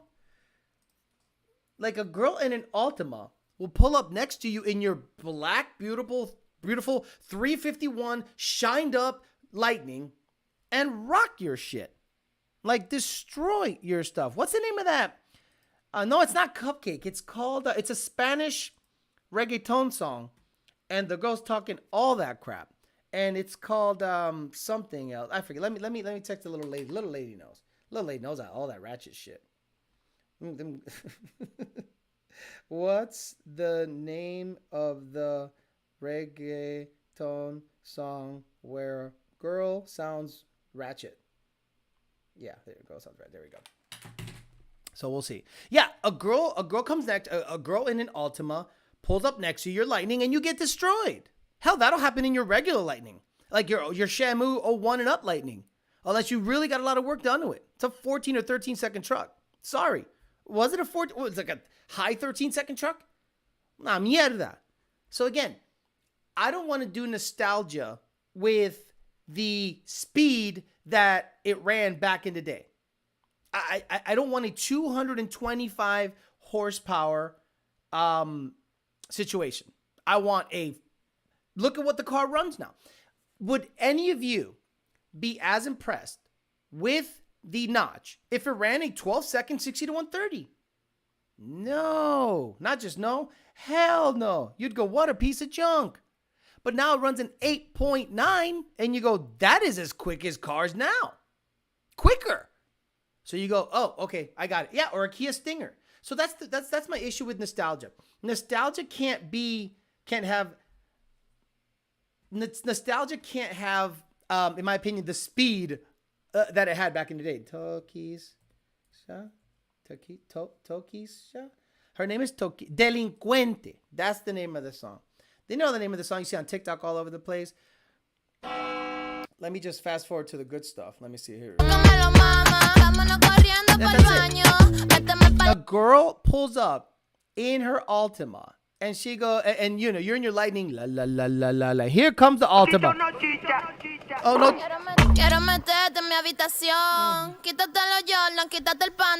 Like a girl in an Altima will pull up next to you in your black, beautiful 351 shined up Lightning and rock your shit. Like destroy your stuff. What's the name of that? No, it's not Cupcake. It's called, it's a Spanish reggaeton song. And the girl's talking all that crap. And it's called something else. I forget. Let me text the little lady. Little lady knows. Little lady knows all that ratchet shit. What's the name of the reggaeton song where girl sounds ratchet? Yeah, there girl sounds right. There we go. So we'll see. Yeah, a girl comes next. A girl in an Altima pulls up next to your Lightning, and you get destroyed. Hell, that'll happen in your regular Lightning, like your Shamu 01 and up Lightning, unless you really got a lot of work done to it. It's a 14 or 13 second truck. Sorry, was it a 14? Was it like a high 13 second truck? Nah, mierda. So again, I don't want to do nostalgia with the speed that it ran back in the day. I don't want a 225 horsepower situation. I want a look at what the car runs now. Would any of you be as impressed with the notch if it ran a 12-second 60 to 130? No, not just no, hell no. You'd go, what a piece of junk. But now it runs an 8.9 and you go, that is as quick as cars now. Quicker. So you go, oh, okay, I got it. Yeah, or a Kia Stinger. So that's my issue with nostalgia. Nostalgia can't have, in my opinion, the speed that it had back in the day. Tokisha. Her name is Toki. Delincuente. That's the name of the song. They know the name of the song. You see on TikTok all over the place. Let me just fast forward to the good stuff. Let me see here. A girl pulls up in her Altima, and she go, and you know, you're in your Lightning. La la la la la la. Here comes the Altima. Oh no.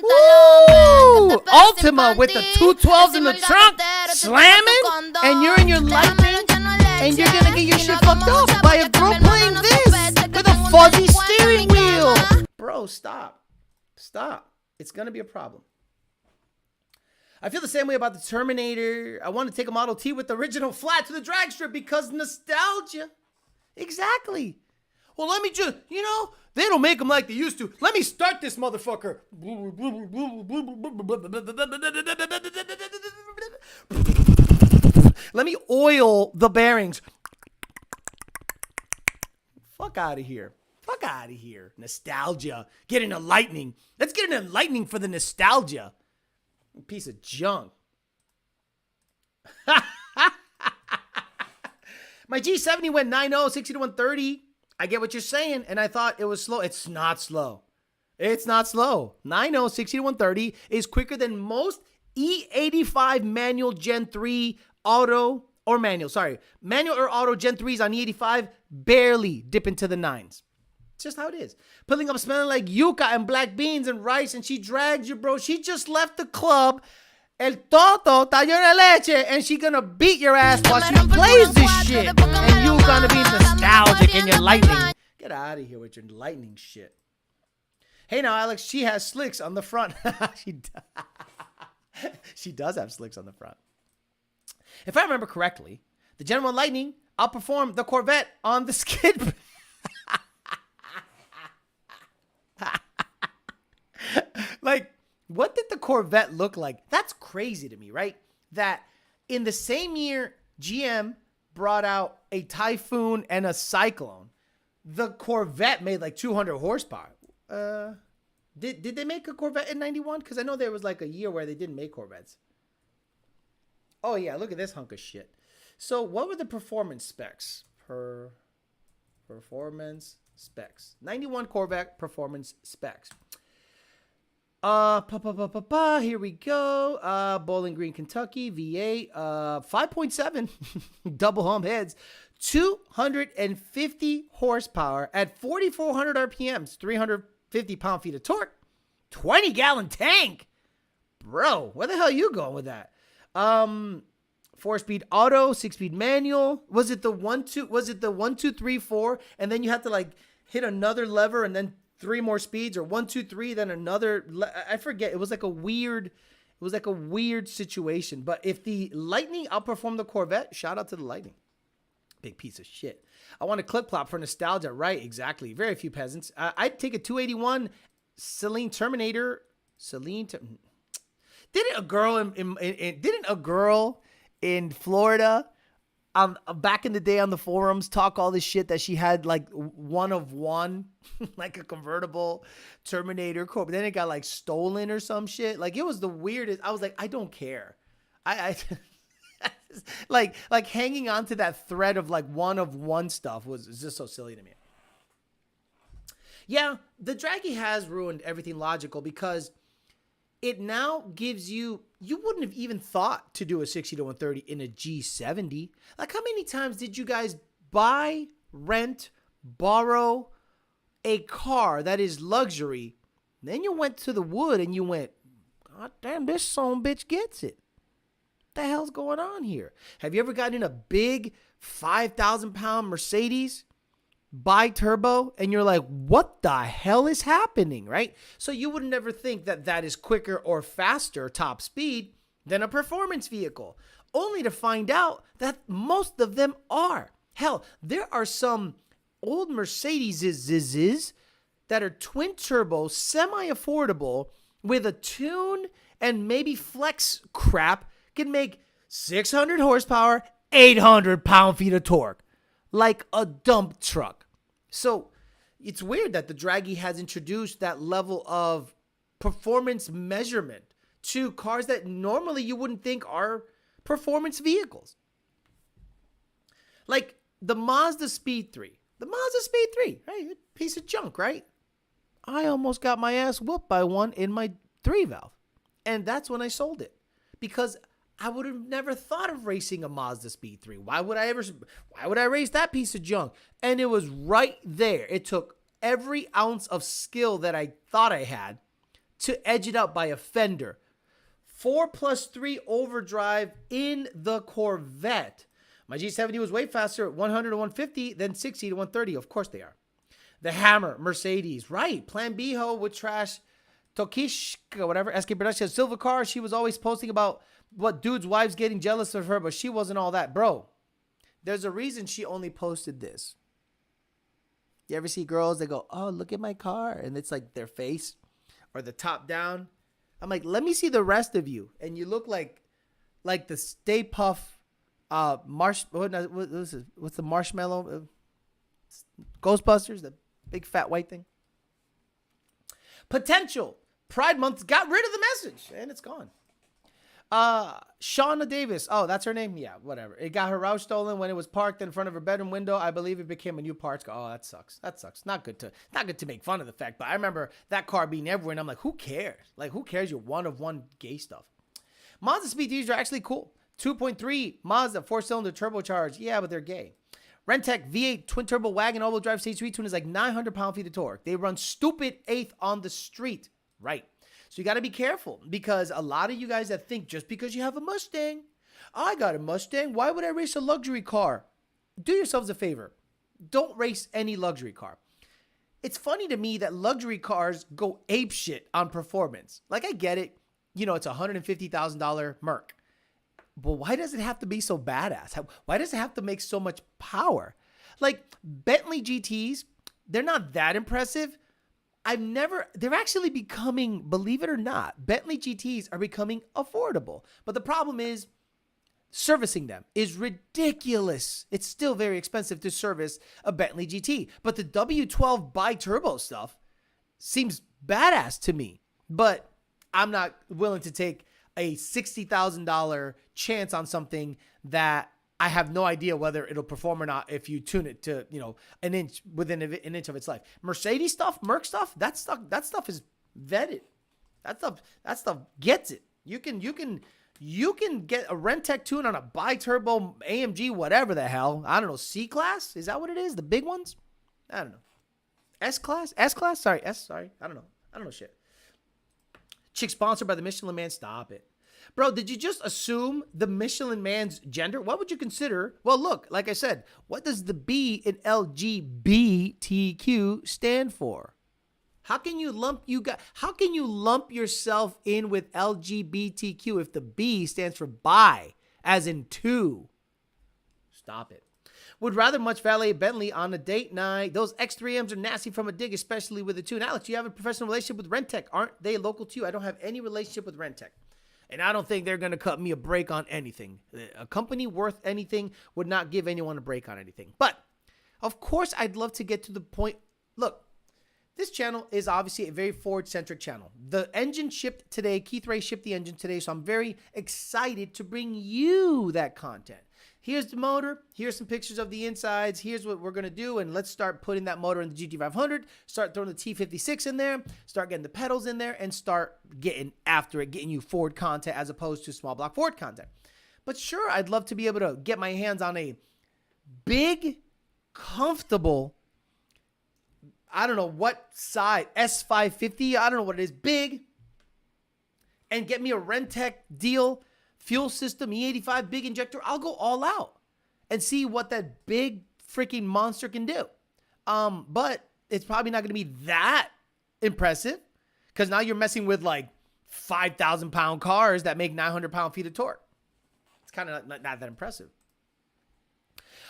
Woo! Ultima with the 212s in the trunk, slamming, and you're in your Lightning, and you're gonna get your shit fucked up by a girl playing this with a fuzzy steering wheel. Bro, stop. It's gonna be a problem. I feel the same way about the Terminator. I want to take a Model T with the original flat to the drag strip because nostalgia. Exactly. Well, let me just, they don't make them like they used to. Let me start this motherfucker. Let me oil the bearings. Fuck out of here. Nostalgia. Get in a Lightning. Let's get in a Lightning for the nostalgia. Piece of junk. My G70 went 9.0, 60 to 130. I get what you're saying, and I thought it was slow. It's not slow. 9.0, 60 to 130 is quicker than most E85 manual Gen 3 auto or manual. Sorry, manual or auto Gen 3s on E85 barely dip into the 9s. It's just how it is. Pulling up smelling like yuca and black beans and rice, and she drags you, bro. She just left the club. El Toto tallo de leche, and she gonna beat your ass while she plays this shit. And you gonna be nostalgic in your Lightning. Get out of here with your Lightning shit. Hey now, Alex, she has slicks on the front. She does have slicks on the front. If I remember correctly, the Gen 1 Lightning outperformed the Corvette on the skid. Like, what did the Corvette look like? That's crazy to me, right? That in the same year GM brought out a Typhoon and a Syclone, the Corvette made like 200 horsepower. Did they make a Corvette in 91? Because I know there was like a year where they didn't make Corvettes. Oh yeah, look at this hunk of shit. So what were the performance specs? Performance specs. 91 Corvette performance specs. Here we go. Bowling Green, Kentucky, V8, 5.7 double hum heads, 250 horsepower at 4,400 RPMs, 350 pound-feet of torque, 20-gallon tank. Bro, where the hell are you going with that? 4-speed auto, 6-speed manual. Was it the 1, 2, 3, 4? And then you had to like hit another lever and then 3 more speeds, or 1, 2, 3, then another. I forget. It was like a weird situation. But if the Lightning outperformed the Corvette, shout out to the Lightning. Big piece of shit. I want a clip clop for nostalgia. Right, exactly. Very few peasants. I'd take a 281 Saleen Terminator. Didn't a girl in Florida back in the day on the forums talk all this shit that she had like one of one, like a convertible Terminator Corp, but then it got like stolen or some shit. Like it was the weirdest. I was like, I don't care. I like hanging on to that thread of like one of one stuff was just so silly to me. Yeah, the draggy has ruined everything logical because it now gives you wouldn't have even thought to do a 60 to 130 in a G70. Like, how many times did you guys buy, rent, borrow a car that is luxury? Then you went to the wood and you went, God damn, this son bitch gets it. What the hell's going on here? Have you ever gotten in a big 5,000 pound Mercedes bi-turbo, and you're like, what the hell is happening, right? So you would never think that that is quicker or faster top speed than a performance vehicle, only to find out that most of them are. Hell, there are some old Mercedes that are twin turbo, semi-affordable, with a tune and maybe flex crap, can make 600 horsepower, 800 pound-feet of torque, like a dump truck. So it's weird that the draggy has introduced that level of performance measurement to cars that normally you wouldn't think are performance vehicles. Like the Mazda Speed 3. The Mazda Speed 3, right? Piece of junk, right? I almost got my ass whooped by one in my 3-valve. And that's when I sold it. Because I would have never thought of racing a Mazda Speed 3. Why would I race that piece of junk? And it was right there. It took every ounce of skill that I thought I had to edge it out by a fender. 4+3 overdrive in the Corvette. My G70 was way faster at 100 to 150 than 60 to 130. Of course they are. The Hammer, Mercedes, right. Plan B-ho with trash. Tokishka, whatever. SK Production, silver car. She was always posting about what dude's wife's getting jealous of her, but she wasn't all that. Bro, there's a reason she only posted this. You ever see girls that go, oh, look at my car? And it's like their face or the top down. I'm like, let me see the rest of you. And you look like the Stay Puff what's the marshmallow? Ghostbusters, the big fat white thing. Potential. Pride Month got rid of the message, and it's gone. Shauna Davis. Oh, that's her name? Yeah, whatever. It got her roush stolen when it was parked in front of her bedroom window. I believe it became a new parts car. Oh, that sucks. That sucks. Not good to make fun of the fact, but I remember that car being everywhere, and I'm like, who cares? Like, who cares? You're one of one gay stuff. Mazda Speed 3s are actually cool. 2.3 Mazda 4-cylinder turbocharged. Yeah, but they're gay. Rentec V8 twin turbo wagon all-wheel drive stage 3 tune is like 900 pound-feet of torque. They run stupid eighth on the street. Right. So you got to be careful, because a lot of you guys that think just because you have a Mustang, I got a Mustang, why would I race a luxury car? Do yourselves a favor. Don't race any luxury car. It's funny to me that luxury cars go apeshit on performance. Like, I get it. You know, it's a $150,000 Merc. But why does it have to be so badass? Why does it have to make so much power? Like, Bentley GTs, they're not that impressive. They're actually becoming, believe it or not, Bentley GTs are becoming affordable. But the problem is, servicing them is ridiculous. It's still very expensive to service a Bentley GT. But the W12 bi-turbo stuff seems badass to me. But I'm not willing to take a $60,000 chance on something that I have no idea whether it'll perform or not if you tune it to, an inch within an inch of its life. Mercedes stuff, Merc stuff, that stuff is vetted. That stuff gets it. You can get a Rentec tune on a bi-turbo AMG, whatever the hell. I don't know, C-Class? Is that what it is? The big ones? I don't know. S-Class? S-Class? Sorry, I don't know shit. Chick sponsored by the Michelin Man. Stop it. Bro, did you just assume the Michelin Man's gender? What would you consider? Well, look, like I said, what does the B in LGBTQ stand for? How can you lump yourself in with LGBTQ if the B stands for bi, as in two? Stop it. Would rather much valet Bentley on a date night. Those X3Ms are nasty from a dig, especially with the tune. Alex, you have a professional relationship with Rentec. Aren't they local to you? I don't have any relationship with Rentec. And I don't think they're going to cut me a break on anything. A company worth anything would not give anyone a break on anything. But, of course, I'd love to get to the point. Look, this channel is obviously a very Ford-centric channel. The engine shipped today. Keith Ray shipped the engine today, so I'm very excited to bring you that content. Here's the motor. Here's some pictures of the insides. Here's what we're going to do. And let's start putting that motor in the GT500. Start throwing the T56 in there. Start getting the pedals in there. And start getting after it, getting you Ford content as opposed to small block Ford content. But sure, I'd love to be able to get my hands on a big, comfortable, I don't know what side, S550. I don't know what it is. Big. And get me a Rentec deal. Fuel system, E85, big injector. I'll go all out and see what that big freaking monster can do. But it's probably not going to be that impressive because now you're messing with like 5,000 pound cars that make 900 pound-feet of torque. It's kind of not that impressive.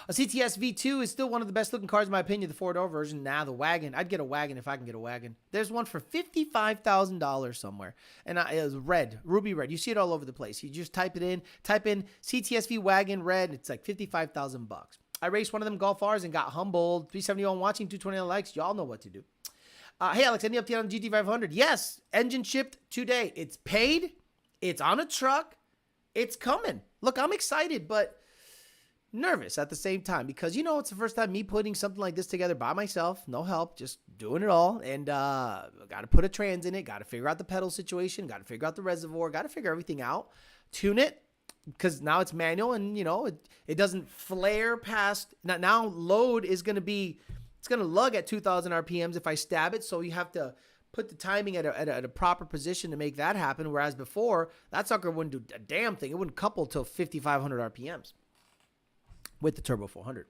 A CTS V2 is still one of the best looking cars in my opinion, the 4-door version. Nah, the wagon. I'd get a wagon if I can get a wagon. There's one for $55,000 somewhere. And it was red, ruby red. You see it all over the place. You just type in CTS V wagon red. It's like $55,000 bucks. I raced one of them Golf R's and got humbled. 371 watching, 229 likes. Y'all know what to do. Hey, Alex, any update on the GT500? Yes, engine shipped today. It's paid. It's on a truck. It's coming. Look, I'm excited, but nervous at the same time because, you know, it's the first time me putting something like this together by myself. No help, just doing it all. And got to put a trans in it. Got to figure out the pedal situation. Got to figure out the reservoir. Got to figure everything out. Tune it. Because now it's manual and, you know, it doesn't flare past. Now load is going to be, it's going to lug at 2,000 RPMs if I stab it. So you have to put the timing at a proper position to make that happen. Whereas before, that sucker wouldn't do a damn thing. It wouldn't couple till 5,500 RPMs with the Turbo 400.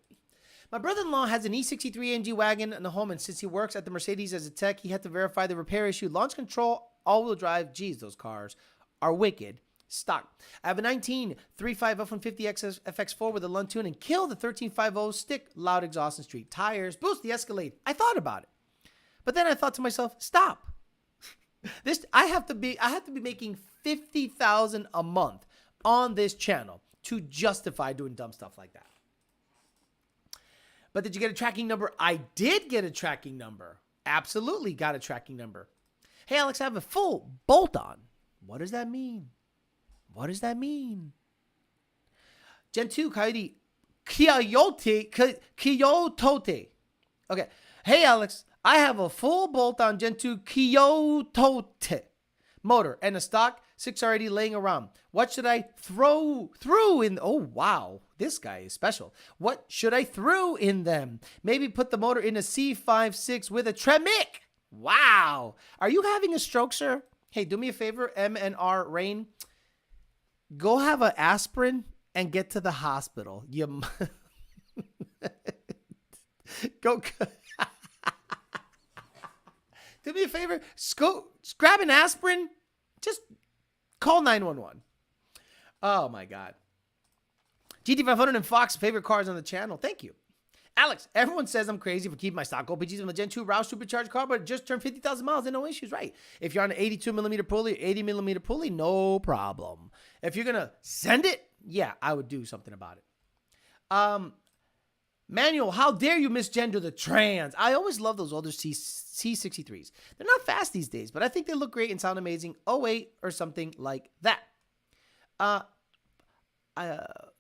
My brother-in-law has an E63 AMG wagon in the home, and since he works at the Mercedes as a tech, he had to verify the repair issue. Launch control, all-wheel drive. Geez, those cars are wicked. Stock. I have a 1935 F-150 FX4 with a Lund tune and kill the 1350 stick, loud exhaust and street tires, boost the Escalade. I thought about it, but then I thought to myself, stop. I have to be making $50,000 a month on this channel to justify doing dumb stuff like that. But did you get a tracking number? I did get a tracking number. Absolutely got a tracking number. Hey, Alex, I have a full bolt-on. What does that mean? What does that mean? Gen 2 Coyote. Okay. Hey, Alex, I have a full bolt-on Gen 2 Coyote motor and a stock 6R80 laying around. What should I throw in? Oh, wow. This guy is special. What should I throw in them? Maybe put the motor in a C56 with a Tremic. Wow. Are you having a stroke, sir? Hey, do me a favor, MNR Rain. Go have an aspirin and get to the hospital. You go. Do me a favor. Go grab an aspirin. Just call 911. Oh my God. GT500 and Fox, favorite cars on the channel. Thank you. Alex, everyone says I'm crazy for keeping my stock OPGs on the Gen 2 Roush Supercharged car, but it just turned 50,000 miles and no issues, right? If you're on an 82 millimeter pulley, 80 millimeter pulley, no problem. If you're going to send it, yeah, I would do something about it. Manual, how dare you misgender the trans? I always love those older C63s. They're not fast these days, but I think they look great and sound amazing. 08 or something like that.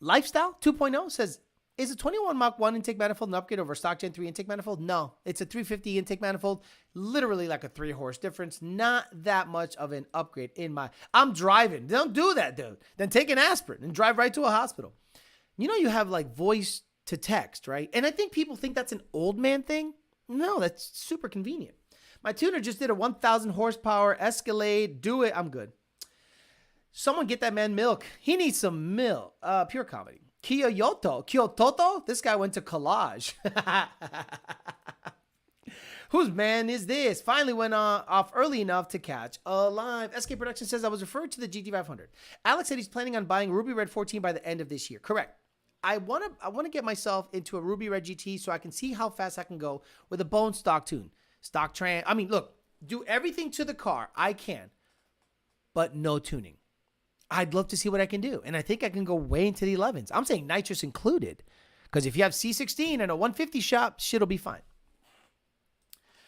Lifestyle 2.0 says, is a 21 Mach 1 intake manifold an upgrade over a stock Gen 3 intake manifold? No, it's a 350 intake manifold, literally like a 3-horse difference. Not that much of an upgrade in my... I'm driving. Don't do that, dude. Then take an aspirin and drive right to a hospital. You know you have like voice to text, right? And I think people think that's an old man thing. No, that's super convenient. My tuner just did a 1,000 horsepower Escalade. Do it. I'm good. Someone get that man milk. He needs some milk. Pure comedy. Kyoto? This guy went to collage. Whose man is this? Finally went off early enough to catch alive. SK Production says I was referred to the GT500. Alex said he's planning on buying Ruby Red 14 by the end of this year. Correct. I want to get myself into a Ruby Red GT so I can see how fast I can go with a bone stock tune. Stock trans. I mean, look, do everything to the car I can, but no tuning. I'd love to see what I can do. And I think I can go way into the 11s. I'm saying nitrous included. Because if you have C16 and a 150 shop, shit'll be fine.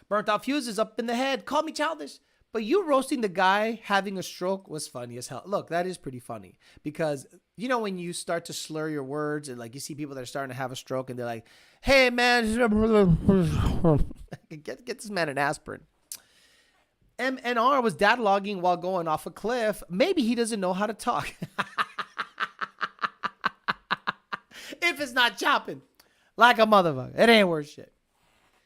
Burnt out fuses up in the head. Call me childish. But you roasting the guy having a stroke was funny as hell. Look, that is pretty funny. Because, you know, when you start to slur your words and like you see people that are starting to have a stroke and they're like, hey, man, get this man an aspirin. MNR was data-logging while going off a cliff. Maybe he doesn't know how to talk. If it's not chopping like a motherfucker, it ain't worth shit.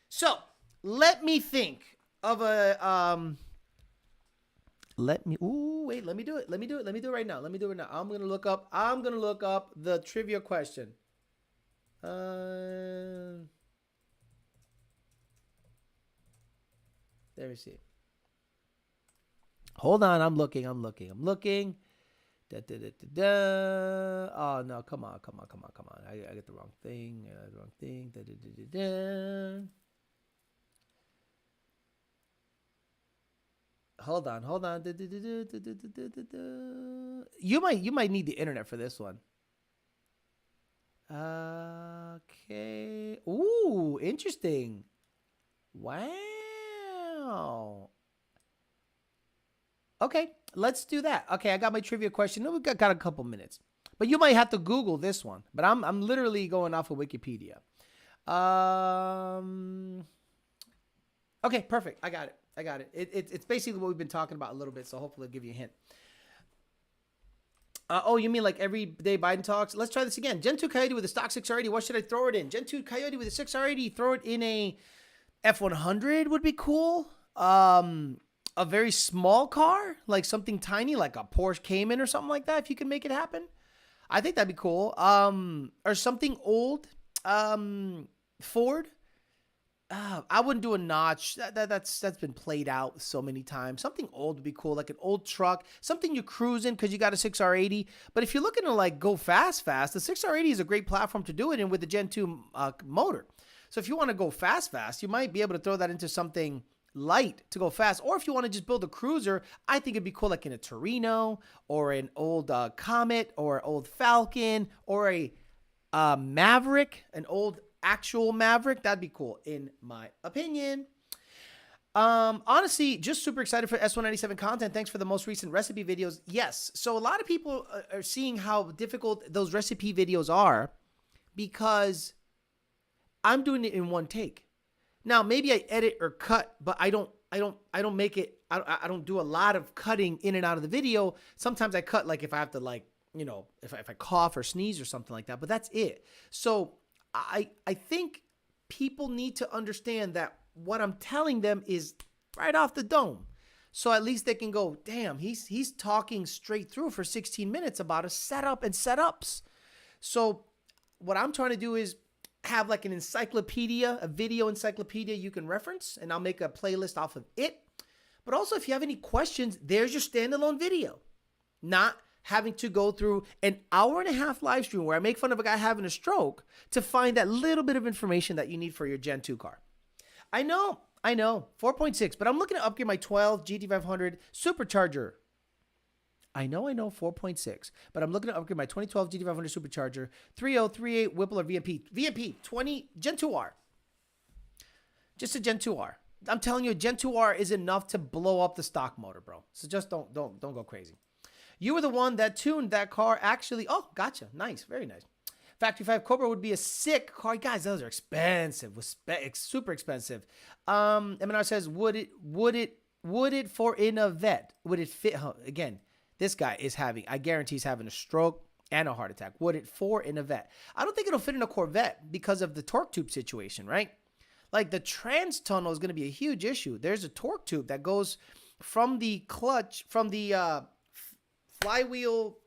So let me think of a let me do it. Let me do it right now. I'm gonna look up the trivia question. Let me see. Hold on, I'm looking. Da, da, da, da, da. Oh no, come on. I get the wrong thing. Da, da, da, da, da. Hold on. Da, da, da, da, da, da, da, da, da. You might need the internet for this one. Okay. Ooh, interesting. Wow. Okay, let's do that. Okay, I got my trivia question. We've got a couple minutes. But you might have to Google this one. But I'm literally going off of Wikipedia. Okay, perfect. I got it. It's basically what we've been talking about a little bit, so hopefully I'll give you a hint. Oh, you mean like everyday Biden talks? Let's try this again. Gen 2 Coyote with a stock 6R80. What should I throw it in? Gen 2 Coyote with a 6R80. Throw it in a F100 would be cool. A very small car, like something tiny, like a Porsche Cayman or something like that, if you can make it happen. I think that'd be cool. Or something old. Ford. I wouldn't do a notch. That's been played out so many times. Something old would be cool, like an old truck, something you're cruising because you got a 6R80. But if you're looking to like go fast, the 6R80 is a great platform to do it in with the Gen 2 motor. So if you want to go fast, you might be able to throw that into something light to go fast. Or if you want to just build a cruiser, I think it'd be cool like in a Torino or an old Comet or old Falcon or a Maverick, an old actual Maverick. That'd be cool in my opinion. Honestly, just super excited for S197 content. Thanks for the most recent recipe videos. Yes. So a lot of people are seeing how difficult those recipe videos are because I'm doing it in one take. Now, maybe I edit or cut, but I don't make it. I don't do a lot of cutting in and out of the video. Sometimes I cut like if I have to like, if I cough or sneeze or something like that, but that's it. So I think people need to understand that what I'm telling them is right off the dome. So at least they can go, damn, he's talking straight through for 16 minutes about a setup and setups. So what I'm trying to do is have like an encyclopedia, a video encyclopedia you can reference, and I'll make a playlist off of it. But also, if you have any questions, there's your standalone video. Not having to go through an hour-and-a-half live stream where I make fun of a guy having a stroke to find that little bit of information that you need for your Gen 2 car. I know, 4.6, but I'm looking to upgrade my 12 GT500 Supercharger. I know, 4.6, but I'm looking to upgrade my 2012 GT500 Supercharger, 3038 Whipple or VMP 20 Gen 2R. Just a Gen 2R. I'm telling you, a Gen 2R is enough to blow up the stock motor, bro. So just don't go crazy. You were the one that tuned that car actually. Oh, gotcha. Nice. Very nice. Factory 5 Cobra would be a sick car. Guys, those are expensive. Super expensive. MNR says, would it for in a vet? Would it fit? Again, this guy is I guarantee he's having a stroke and a heart attack. Would it for in a vet? I don't think it'll fit in a Corvette because of the torque tube situation, right? Like the trans tunnel is going to be a huge issue. There's a torque tube that goes from the clutch, from the flywheel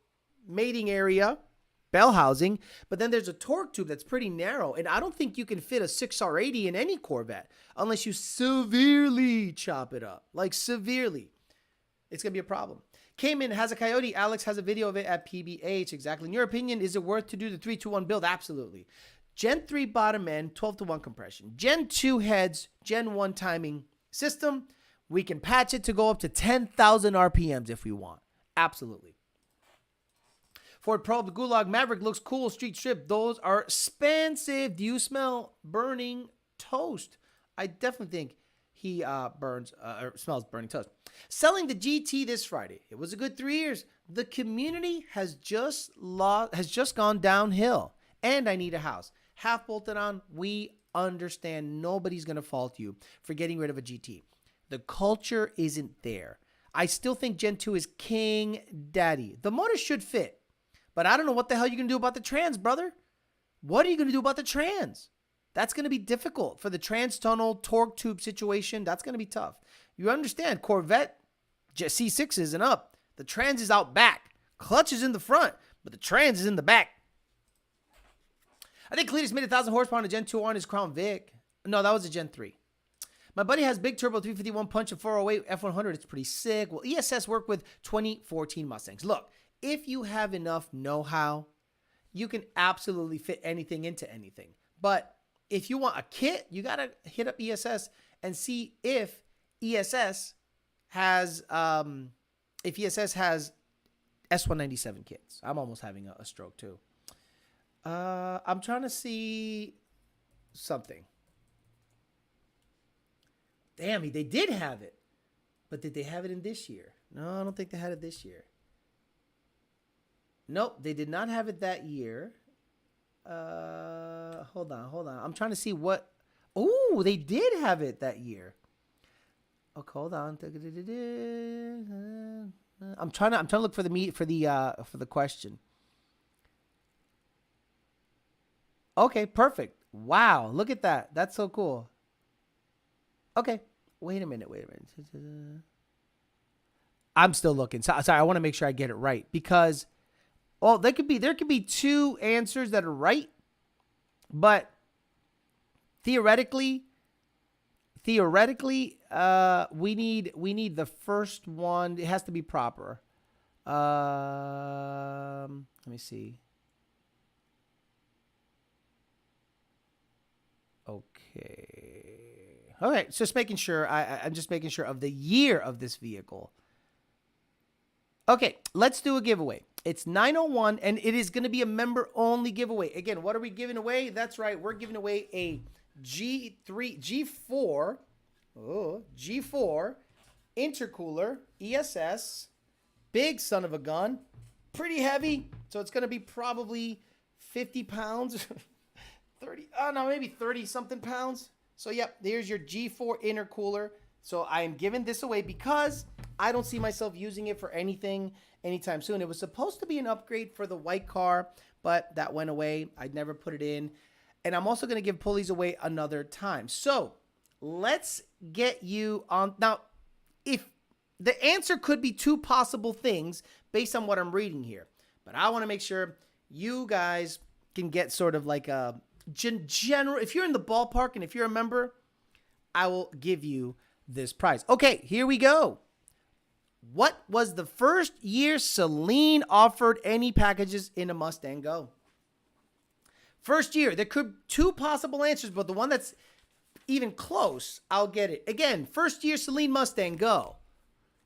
mating area, bell housing, but then there's a torque tube that's pretty narrow, and I don't think you can fit a 6R80 in any Corvette unless you severely chop it up, like severely. It's going to be a problem. Cayman has a Coyote. Alex has a video of it at PBH. Exactly. In your opinion, is it worth to do the 3-2-1 build? Absolutely. Gen 3 bottom end, 12-to-1 compression. Gen 2 heads, Gen 1 timing system. We can patch it to go up to 10,000 RPMs if we want. Absolutely. Ford Probe, the Gulag Maverick looks cool. Street Strip, those are expensive. Do you smell burning toast? I definitely think he smells burning toast. Selling the GT this Friday. It was a good 3 years. The community has just gone downhill, and I need a house. Half bolted on. We understand. Nobody's gonna fault you for getting rid of a GT. The culture isn't there. I still think Gen 2 is king daddy. The motor should fit, but I don't know what the hell you're gonna do about the trans, brother. What are you gonna do about the trans? That's going to be difficult for the trans tunnel torque tube situation. That's going to be tough. You understand, Corvette C6s and up. The trans is out back. Clutch is in the front, but the trans is in the back. I think Cletus made 1,000 horsepower on a Gen 2 on his Crown Vic. No, that was a Gen 3. My buddy has big turbo 351 punch and 408 F100. It's pretty sick. Will ESS work with 2014 Mustangs? Look, if you have enough know-how, you can absolutely fit anything into anything. But if you want a kit, you got to hit up ESS and see if ESS has S197 kits. I'm almost having a stroke too. I'm trying to see something. Damn, they did have it. But did they have it in this year? No, I don't think they had it this year. Nope, they did not have it that year. Hold on. I'm trying to see what. Oh, they did have it that year. Okay, hold on. I'm trying to look for the question. Okay, perfect. Wow, look at that. That's so cool. Okay, wait a minute. I'm still looking. Sorry, I want to make sure I get it right because, well, there could be two answers that are right, but theoretically, we need the first one. It has to be proper. Let me see. Okay. All right. Just making sure. I'm just making sure of the year of this vehicle. Okay. Let's do a giveaway. It's 901, and it is going to be a member-only giveaway. Again, what are we giving away? That's right. We're giving away a G4 intercooler ESS, big son of a gun, pretty heavy. So it's going to be probably 50 pounds, 30, maybe 30 something pounds. So yep, there's your G4 intercooler. So I am giving this away because I don't see myself using it for anything anytime soon. It was supposed to be an upgrade for the white car, but that went away. I never put it in. And I'm also going to give pulleys away another time. So let's get you on. Now, if the answer could be two possible things based on what I'm reading here, but I want to make sure you guys can get sort of like a general. If you're in the ballpark and if you're a member, I will give you this prize. Okay, here we go. What was the first year Saleen offered any packages in a Mustang Go? First year, there could two possible answers, but the one that's even close, I'll get it. Again, first year Saleen Mustang Go.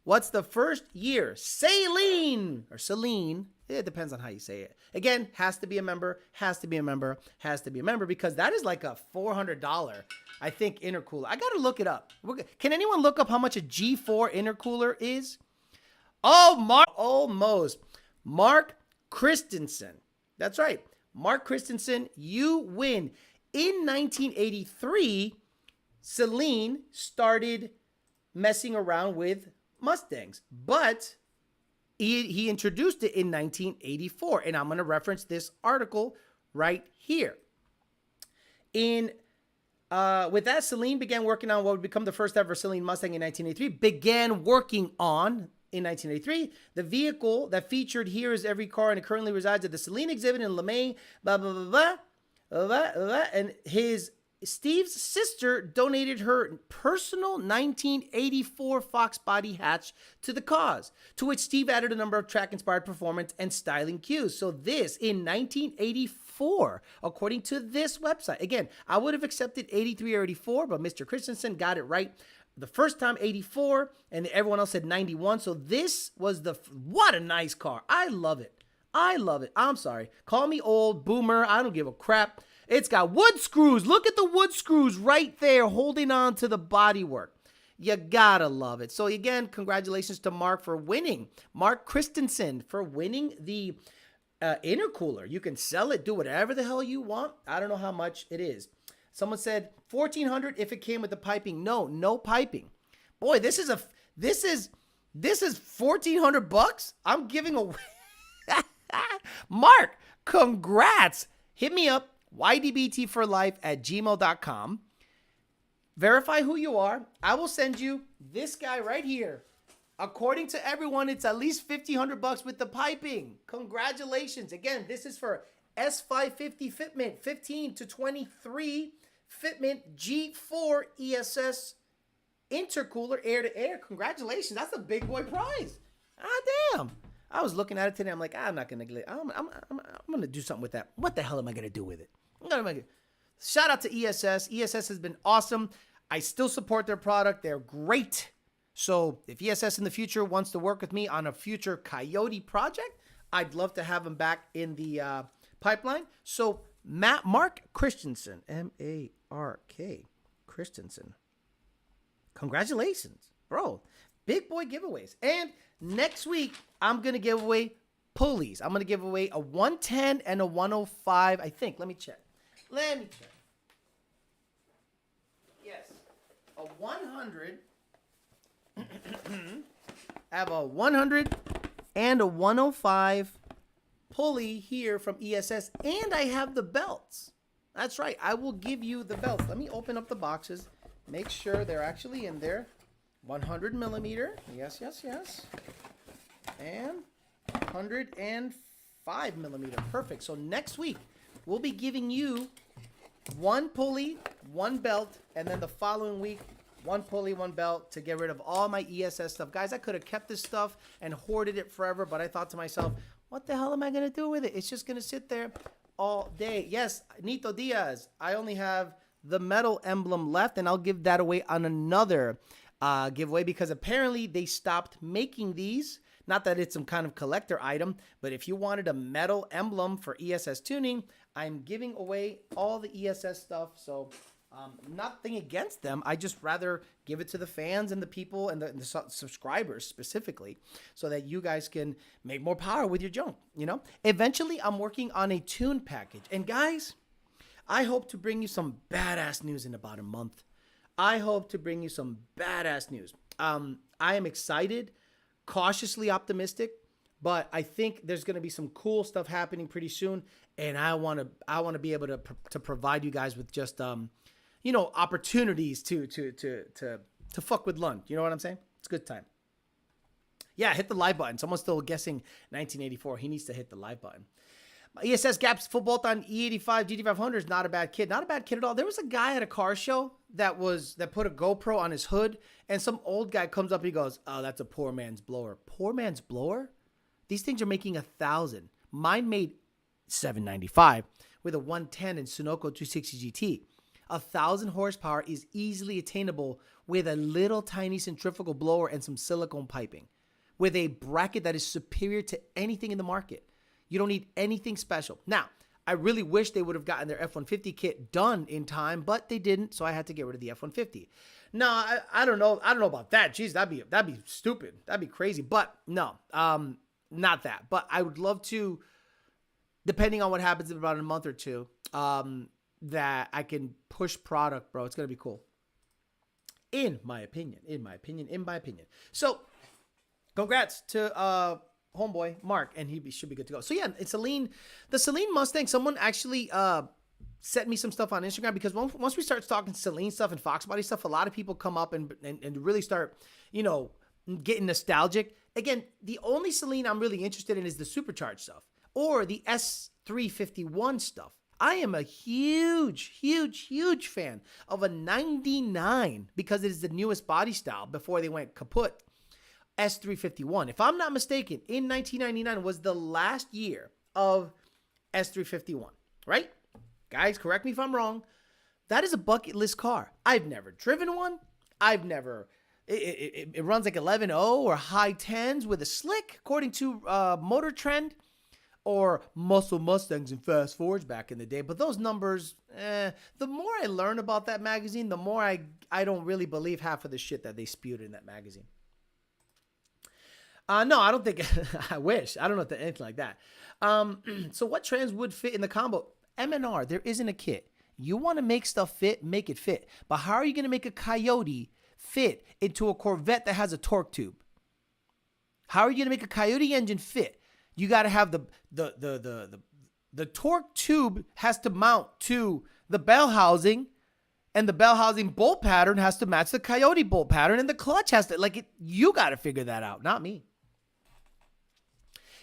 What's the first year? Saleen or Saleen. It depends on how you say it. Again, has to be a member, because that is like a $400, I think, intercooler. I got to look it up. Can anyone look up how much a G4 intercooler is? Oh, almost. Mark Christensen. That's right. Mark Christensen, you win. In 1983, Saleen started messing around with Mustangs, but he introduced it in 1984, and I'm going to reference this article right here. With that, Saleen began working on what would become the first ever Saleen Mustang in 1983. In 1983, the vehicle that featured here is every car and it currently resides at the Saleen exhibit in LeMay, blah, blah, blah, blah, blah, blah. And Steve's sister donated her personal 1984 Fox body hatch to the cause, to which Steve added a number of track-inspired performance and styling cues. So this, in 1984, according to this website. Again, I would have accepted 83 or 84, but Mr. Christensen got it right the first time, 84, and everyone else said 91. So this was what a nice car. I love it. I'm sorry. Call me old, boomer. I don't give a crap. It's got wood screws. Look at the wood screws right there holding on to the bodywork. You gotta love it. So again, congratulations to Mark for winning. Mark Christensen for winning the intercooler. You can sell it, do whatever the hell you want. I don't know how much it is. Someone said $1,400 if it came with the piping. No piping. Boy, this is $1,400. I'm giving away. Mark, congrats. Hit me up, ydbtforlife@gmail.com. Verify who you are. I will send you this guy right here. According to everyone, it's at least $1,500 with the piping. Congratulations. Again, this is for S550 fitment, 15 to 23 fitment, G4 ESS intercooler air to air. Congratulations. That's a big boy prize. Ah, damn. I was looking at it today. I'm like, I'm not going to, I'm going to do something with that. What the hell am I going to do with it? I'm going to make it. Shout out to ESS. ESS has been awesome. I still support their product. They're great. So if ESS in the future wants to work with me on a future Coyote project, I'd love to have them back in the pipeline. So Mark Christensen, M-A-R-K, Christensen. Congratulations, bro. Big boy giveaways. And next week, I'm going to give away pulleys. I'm going to give away a 110 and a 105, I think. Let me check. Yes. A 100. I have a 100 and a 105 pulley here from ESS. And I have the belts. That's right. I will give you the belts. Let me open up the boxes. Make sure they're actually in there. 100 millimeter. Yes. And 105 millimeter. Perfect. So next week, we'll be giving you one pulley, one belt, and then the following week, one pulley, one belt to get rid of all my ESS stuff. Guys, I could have kept this stuff and hoarded it forever, but I thought to myself, what the hell am I going to do with it? It's just going to sit there all day. Yes, Nito Diaz, I only have the metal emblem left, and I'll give that away on another giveaway because apparently they stopped making these. Not that it's some kind of collector item, but if you wanted a metal emblem for ESS tuning, I'm giving away all the ESS stuff. So nothing against them. I just rather give it to the fans and the people and the subscribers specifically so that you guys can make more power with your junk, you know? Eventually, I'm working on a tune package. And guys, I hope to bring you some badass news in about a month. I hope to bring you some badass news. I am excited, cautiously optimistic, but I think there's going to be some cool stuff happening pretty soon, and I want to be able to provide you guys with just opportunities to fuck with Lund. You know what I'm saying? It's a good time. Yeah, hit the like button. Someone's still guessing 1984. He needs to hit the like button. ESS Gaps full bolt on E85 GT500 is not a bad kid. Not a bad kid at all. There was a guy at a car show that put a GoPro on his hood, and some old guy comes up and he goes, "Oh, that's a poor man's blower." Poor man's blower? These things are making 1,000. Mine made $795 with a 110 and Sunoco 260 GT. 1,000 horsepower is easily attainable with a little tiny centrifugal blower and some silicone piping, with a bracket that is superior to anything in the market. You don't need anything special. Now, I really wish they would have gotten their F-150 kit done in time, but they didn't, so I had to get rid of the F-150. No, I don't know. I don't know about that. Jeez, that'd be stupid. That'd be crazy. But no, not that. But I would love to, depending on what happens in about a month or two, that I can push product, bro. It's gonna be cool. In my opinion. So, congrats to homeboy Mark, and he should be good to go. So yeah, it's the Saleen Mustang. Someone actually sent me some stuff on Instagram because once we start talking Saleen stuff and Fox Body stuff, a lot of people come up and really start, getting nostalgic. Again, the only Saleen I'm really interested in is the Supercharged stuff or the S351 stuff. I am a huge fan of a 99 because it is the newest body style before they went kaput. S351. If I'm not mistaken, in 1999 was the last year of S351, right? Guys, correct me if I'm wrong. That is a bucket list car. I've never driven one. It runs like 11.0 or high 10s with a slick, according to Motor Trend or Muscle Mustangs and Fast Forwards back in the day. But those numbers, the more I learn about that magazine, the more I don't really believe half of the shit that they spewed in that magazine. No, I don't think, I wish. I don't know anything like that. So what trans would fit in the combo? M&R, there isn't a kit. You want to make stuff fit, make it fit. But how are you going to make a Coyote fit into a Corvette that has a torque tube? How are you going to make a Coyote engine fit? You got to have the torque tube has to mount to the bell housing, and the bell housing bolt pattern has to match the Coyote bolt pattern, and the clutch has to, you got to figure that out, not me.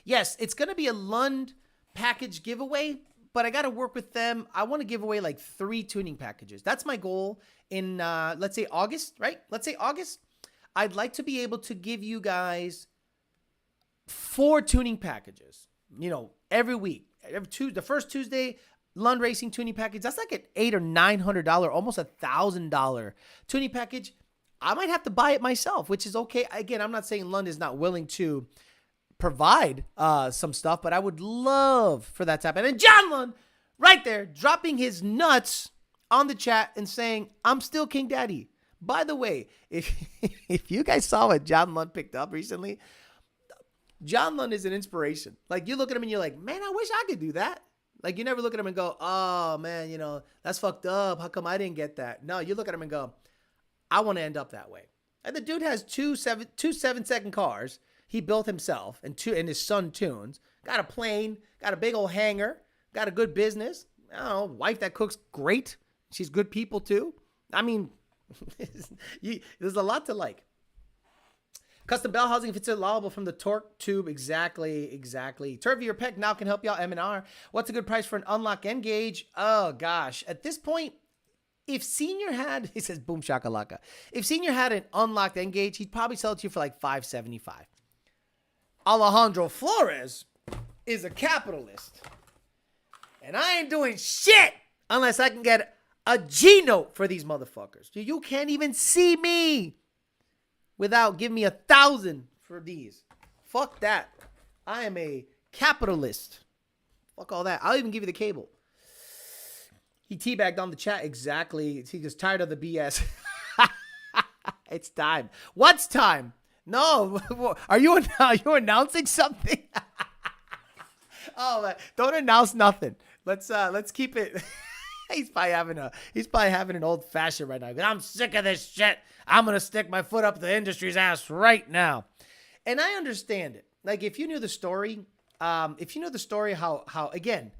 Yes, it's going to be a Lund package giveaway, but I got to work with them. I want to give away like 3 tuning packages. That's my goal in, let's say August, right? Let's say August. I'd like to be able to give you guys 4 tuning packages, every week. The first Tuesday, Lund Racing tuning package. That's like an $800 or $900, almost $1,000 tuning package. I might have to buy it myself, which is okay. Again, I'm not saying Lund is not willing to provide some stuff, but I would love for that to happen. And John Lund, right there, dropping his nuts on the chat and saying, I'm still King Daddy. By the way, if you guys saw what John Lund picked up recently, John Lund is an inspiration. Like, you look at him and you're like, man, I wish I could do that. Like, you never look at him and go, oh, man, that's fucked up. How come I didn't get that? No, you look at him and go, I want to end up that way. And the dude has two 7-second cars he built himself and his son tunes. Got a plane, got a big old hangar, got a good business. I don't know, wife that cooks great. She's good people too. I mean, there's a lot to like. Custom bell housing, if it's allowable from the torque tube. Exactly. Turvy or Peck now can help you out. M&R. What's a good price for an unlock N-gauge? Oh, gosh. At this point, if Senior had, he says, boom shakalaka. If Senior had an unlocked N-gauge, he'd probably sell it to you for like $575. Alejandro Flores is a capitalist. And I ain't doing shit unless I can get a G-note for these motherfuckers. You can't even see me without giving me 1,000 for these. Fuck that. I am a capitalist. Fuck all that. I'll even give you the cable. He teabagged on the chat. Exactly. He gets tired of the BS. It's time. What's time? No. Are you announcing something? Oh, man. Don't announce nothing. Let's keep it. He's probably having an old fashioned right now. I'm sick of this shit. I'm going to stick my foot up the industry's ass right now. And I understand it. Like, if you knew the story, how, again,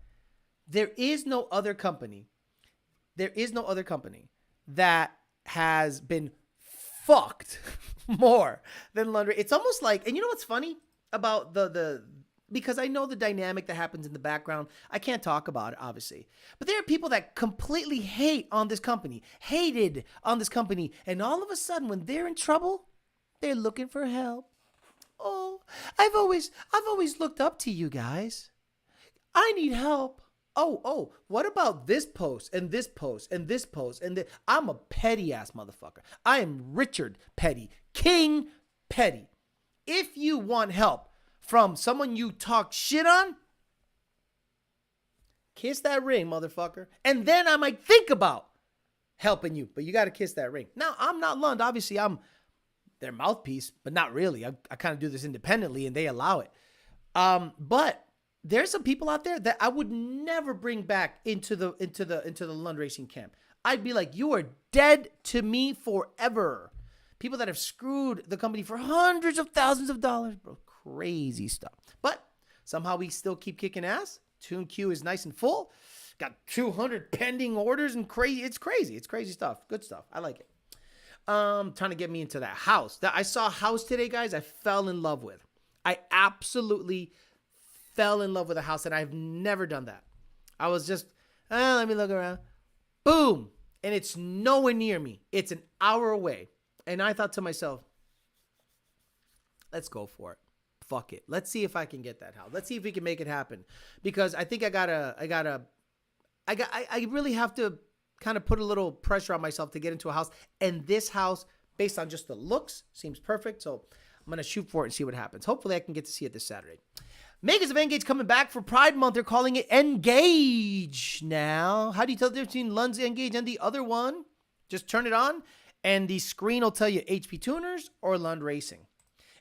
there is no other company that has been fucked more than Lund. It's almost like, and you know what's funny about because I know the dynamic that happens in the background. I can't talk about it, obviously. But there are people that completely hated on this company. And all of a sudden, when they're in trouble, they're looking for help. Oh, I've always looked up to you guys. I need help. Oh, what about this post and this post and this post? I'm a petty ass motherfucker. I am Richard Petty, King Petty. If you want help from someone you talk shit on, kiss that ring, motherfucker. And then I might think about helping you, but you got to kiss that ring. Now, I'm not Lund. Obviously, I'm their mouthpiece, but not really. I kind of do this independently, and they allow it. But there's some people out there that I would never bring back into the Lund Racing camp. I'd be like, you are dead to me forever. People that have screwed the company for hundreds of thousands of dollars, bro. Crazy stuff. But somehow we still keep kicking ass. Tune queue is nice and full. Got 200 pending orders and crazy. It's crazy. It's crazy stuff. Good stuff. I like it. Trying to get me into that house. I saw a house today, guys, I fell in love with. I absolutely fell in love with a house, and I've never done that. I was just, let me look around. Boom. And it's nowhere near me. It's an hour away. And I thought to myself, let's go for it. Fuck it. Let's see if I can get that house. Let's see if we can make it happen. Because I think I really have to kind of put a little pressure on myself to get into a house. And this house, based on just the looks, seems perfect. So I'm going to shoot for it and see what happens. Hopefully I can get to see it this Saturday. Makers of Engage coming back for Pride Month. They're calling it Engage now. How do you tell the difference between Lund's Engage and the other one? Just turn it on and the screen will tell you HP Tuners or Lund Racing.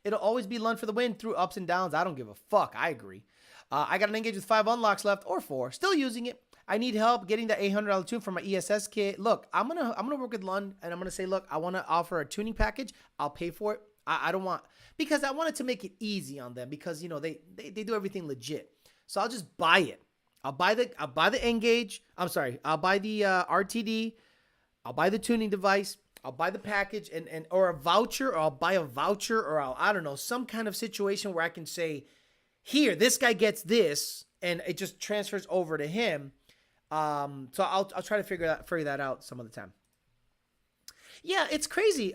It'll always be Lund for the win through ups and downs. I don't give a fuck. I agree. I got an Engage with 5 unlocks left or 4. Still using it. I need help getting that $800 tune for my ESS kit. Look, I'm gonna work with Lund and I'm gonna say, look, I want to offer a tuning package. I'll pay for it. I don't want, because I wanted to make it easy on them because, you know, they do everything legit. So I'll just buy it. I'll buy the Engage. I'm sorry. I'll buy the RTD. I'll buy the tuning device. I'll buy the package or a voucher, or I'll buy a voucher, or I don't know, some kind of situation where I can say, here, this guy gets this, and it just transfers over to him. So I'll try to figure that out some other time. Yeah, it's crazy.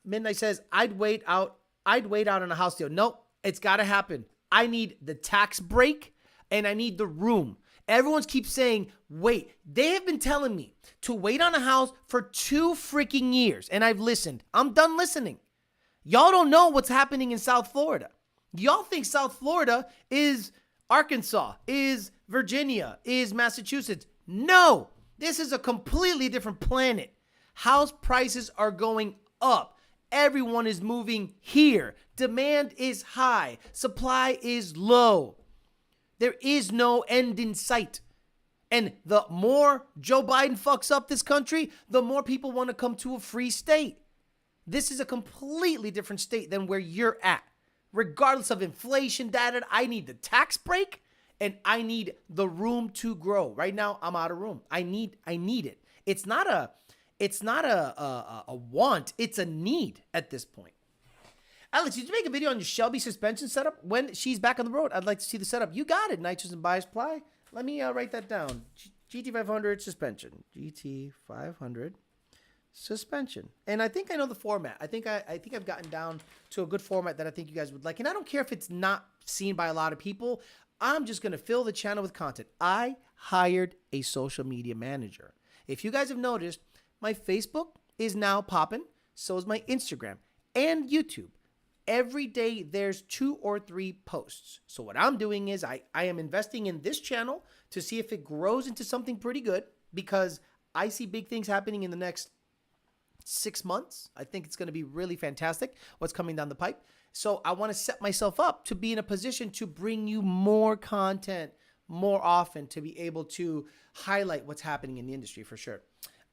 Midnight says I'd wait out on a house deal. Nope, it's got to happen. I need the tax break and I need the room. Everyone keeps saying, wait. They have been telling me to wait on a house for 2 freaking years. And I've listened. I'm done listening. Y'all don't know what's happening in South Florida. Y'all think South Florida is Arkansas, is Virginia, is Massachusetts. No, this is a completely different planet. House prices are going up. Everyone is moving here. Demand is high. Supply is low. There is no end in sight. And the more Joe Biden fucks up this country, the more people want to come to a free state. This is a completely different state than where you're at. Regardless of inflation data, I need the tax break and I need the room to grow. Right now, I'm out of room. I need it. It's not a want. It's a need at this point. Alex, did you make a video on your Shelby suspension setup? When she's back on the road, I'd like to see the setup. You got it, Nitrous and Bias Ply. Let me write that down. GT500 suspension. GT500 suspension. And I think I know the format. I think I've gotten down to a good format that I think you guys would like. And I don't care if it's not seen by a lot of people. I'm just going to fill the channel with content. I hired a social media manager. If you guys have noticed, my Facebook is now popping. So is my Instagram and YouTube. Every day there's 2 or 3 posts. So what I'm doing is I am investing in this channel to see if it grows into something pretty good, because I see big things happening in the next 6 months. I think it's going to be really fantastic what's coming down the pipe. So I want to set myself up to be in a position to bring you more content more often, to be able to highlight what's happening in the industry for sure.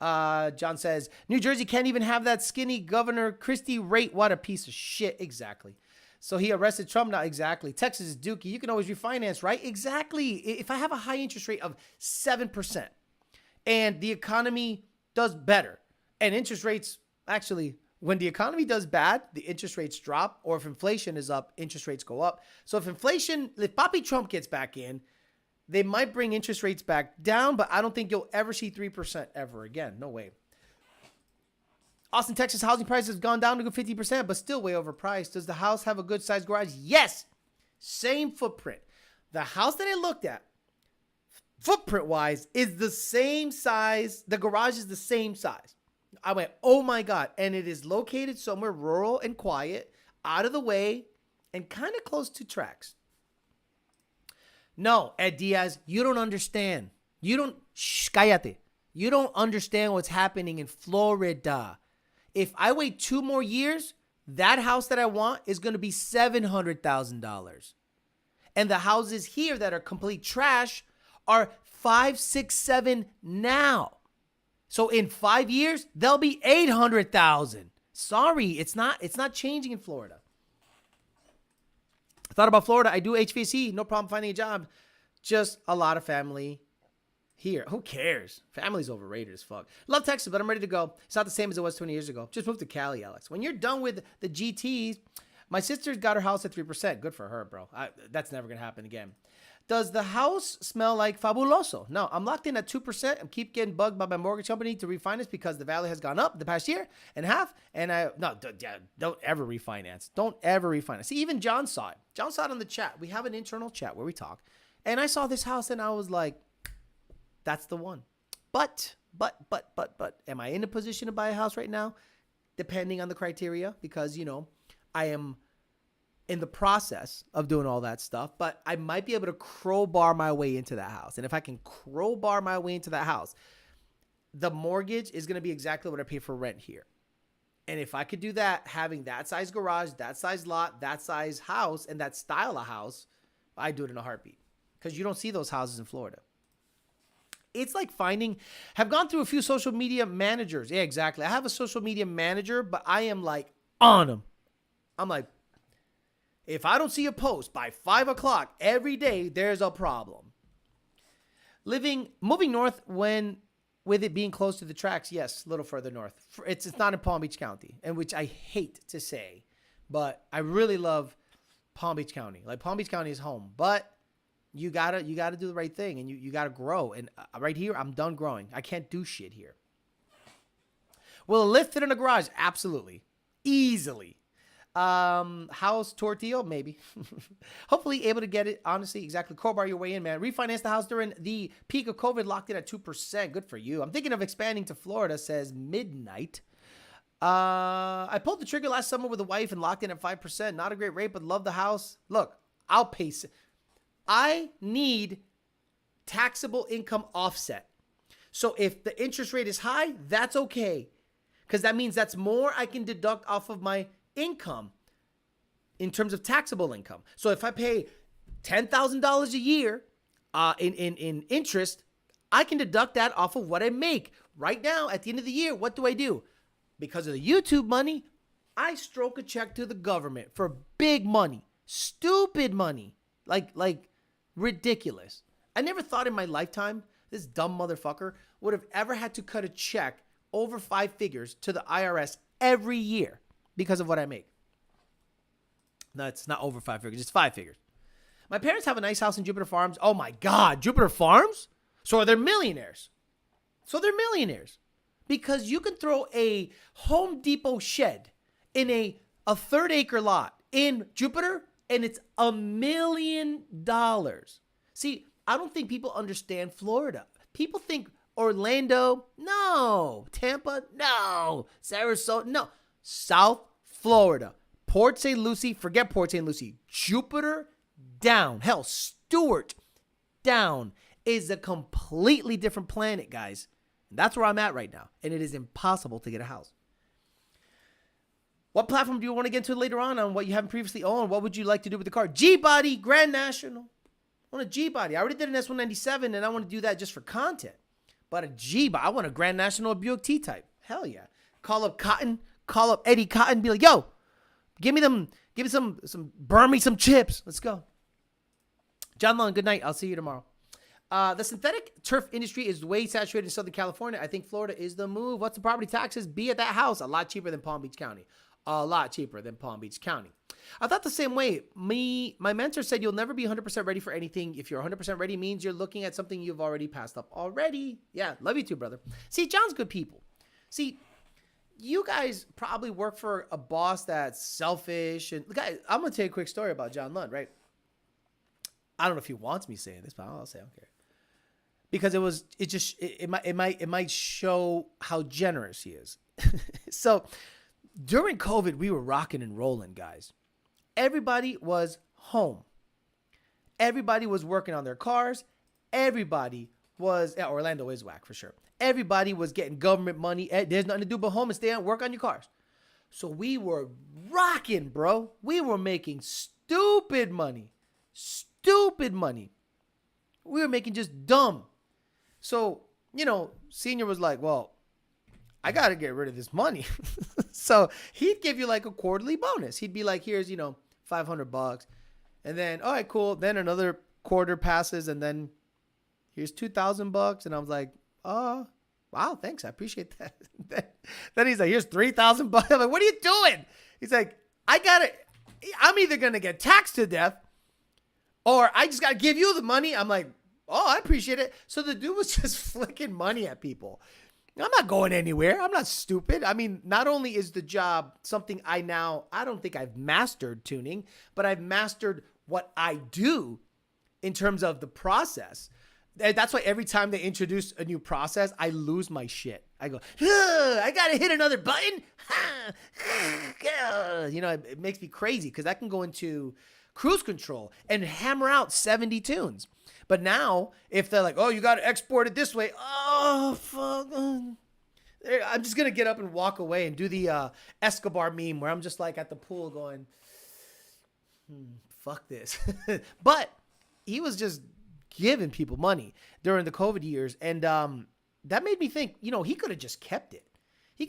John says, New Jersey can't even have that skinny Governor Christie rate. What a piece of shit. Exactly. So he arrested Trump now. Exactly. Texas is dookie. You can always refinance, right? Exactly. If I have a high interest rate of 7% and the economy does better, and interest rates, actually, when the economy does bad, the interest rates drop, or if inflation is up, interest rates go up. So if Papi Trump gets back in, they might bring interest rates back down, but I don't think you'll ever see 3% ever again. No way. Austin, Texas housing prices have gone down to 50%, but still way overpriced. Does the house have a good sized garage? Yes. Same footprint. The house that I looked at, footprint wise, is the same size. The garage is the same size. I went, oh my God. And it is located somewhere rural and quiet, out of the way, and kind of close to tracks. No, Ed Diaz, you don't understand. Cállate. You don't understand what's happening in Florida. If I wait 2 more years, that house that I want is going to be $700,000. And the houses here that are complete trash are 5, 6, 7 now. So in 5 years, they'll be 800,000. Sorry, it's not changing in Florida. I thought about Florida. I do HVAC. No problem finding a job. Just a lot of family here. Who cares? Family's overrated as fuck. Love Texas, but I'm ready to go. It's not the same as it was 20 years ago. Just moved to Cali, Alex. When you're done with the GTs, my sister's got her house at 3%. Good for her, bro. That's never going to happen again. Does the house smell like Fabuloso? No, I'm locked in at 2%. I keep getting bugged by my mortgage company to refinance because the value has gone up the past year and a half. And don't ever refinance. Don't ever refinance. See, even John saw it. John saw it on the chat. We have an internal chat where we talk. And I saw this house and I was like, that's the one. But, am I in a position to buy a house right now? Depending on the criteria, because, I am in the process of doing all that stuff, but I might be able to crowbar my way into that house. And if I can crowbar my way into that house, the mortgage is going to be exactly what I pay for rent here. And if I could do that, having that size garage, that size lot, that size house, and that style of house, I'd do it in a heartbeat. Because you don't see those houses in Florida. It's like have gone through a few social media managers. Yeah, exactly. I have a social media manager, but I am like on them. I'm like, if I don't see a post by 5 o'clock every day, there's a problem. Moving north with it being close to the tracks, yes, a little further north. It's not in Palm Beach County, and which I hate to say, but I really love Palm Beach County. Like, Palm Beach County is home, but You gotta do the right thing, and you gotta grow. And right here, I'm done growing. I can't do shit here. Will a lift fit in a garage? Absolutely. Easily. House tortillo? Maybe. Hopefully able to get it. Honestly, exactly. Crowbar your way in, man. Refinance the house during the peak of COVID. Locked in at 2%. Good for you. I'm thinking of expanding to Florida, says Midnight. I pulled the trigger last summer with a wife and locked in at 5%. Not a great rate, but love the house. Look, I'll pace it. I need taxable income offset. So if the interest rate is high, that's okay. Because that means that's more I can deduct off of my income in terms of taxable income. So if I pay $10,000 a year in interest, I can deduct that off of what I make. Right now, at the end of the year, what do? Because of the YouTube money, I stroke a check to the government for big money, stupid money, like ridiculous. I never thought in my lifetime this dumb motherfucker would have ever had to cut a check over 5 figures to the IRS every year because of what I make. No, it's not over 5 figures. It's 5 figures. My parents have a nice house in Jupiter Farms. Oh my God, Jupiter Farms? So they're millionaires. Because you can throw a Home Depot shed in a 1/3 acre lot in Jupiter and it's $1 million. See, I don't think people understand Florida. People think Orlando, no. Tampa, no. Sarasota, no. South Florida. Port St. Lucie, forget Port St. Lucie. Jupiter, down. Hell, Stewart, down. Is a completely different planet, guys. And that's where I'm at right now. And it is impossible to get a house. What platform do you want to get into later on what you haven't previously owned? What would you like to do with the car? G-Body, Grand National. I want a G-Body. I already did an S197, and I want to do that just for content. But a G-Body, I want a Grand National Buick T-Type. Hell yeah. Call up Cotton, call up Eddie Cotton, be like, yo, give me burn me some chips. Let's go. John Lund, good night. I'll see you tomorrow. The synthetic turf industry is way saturated in Southern California. I think Florida is the move. What's the property taxes be at that house? A lot cheaper than Palm Beach County. A lot cheaper than Palm Beach County. I thought the same way. My mentor said you'll never be 100% ready for anything. If you're 100% ready, means you're looking at something you've already passed up already. Yeah, love you too, brother. See, John's good people. See, you guys probably work for a boss that's selfish. And guys, I'm going to tell you a quick story about John Lund, right? I don't know if he wants me saying this, but I'll say I don't care. Because it might show how generous he is. So during COVID, we were rocking and rolling, guys. Everybody was home. Everybody was working on their cars. Everybody was, Orlando is whack for sure. Everybody was getting government money. There's nothing to do but home and stay and work on your cars. So we were rocking, bro. We were making stupid money. We were making just dumb. So, Senior was like, well, I got to get rid of this money. So he'd give you like a quarterly bonus. He'd be like, here's, $500. And then, all right, cool. Then another quarter passes and then here's $2,000. And I was like, oh, wow, thanks. I appreciate that. Then he's like, here's $3,000. I'm like, what are you doing? He's like, I'm either going to get taxed to death or I just got to give you the money. I'm like, oh, I appreciate it. So the dude was just flicking money at people. I'm not going anywhere. I'm not stupid. I mean, not only is the job something I don't think I've mastered tuning, but I've mastered what I do in terms of the process. That's why every time they introduce a new process, I lose my shit. I go, I got to hit another button. It makes me crazy because I can go into cruise control and hammer out 70 tunes. But now, if they're like, oh, you got to export it this way. Oh, fuck. I'm just going to get up and walk away and do the Escobar meme where I'm just like at the pool going, fuck this. But he was just giving people money during the COVID years. And that made me think, he could have just kept it. He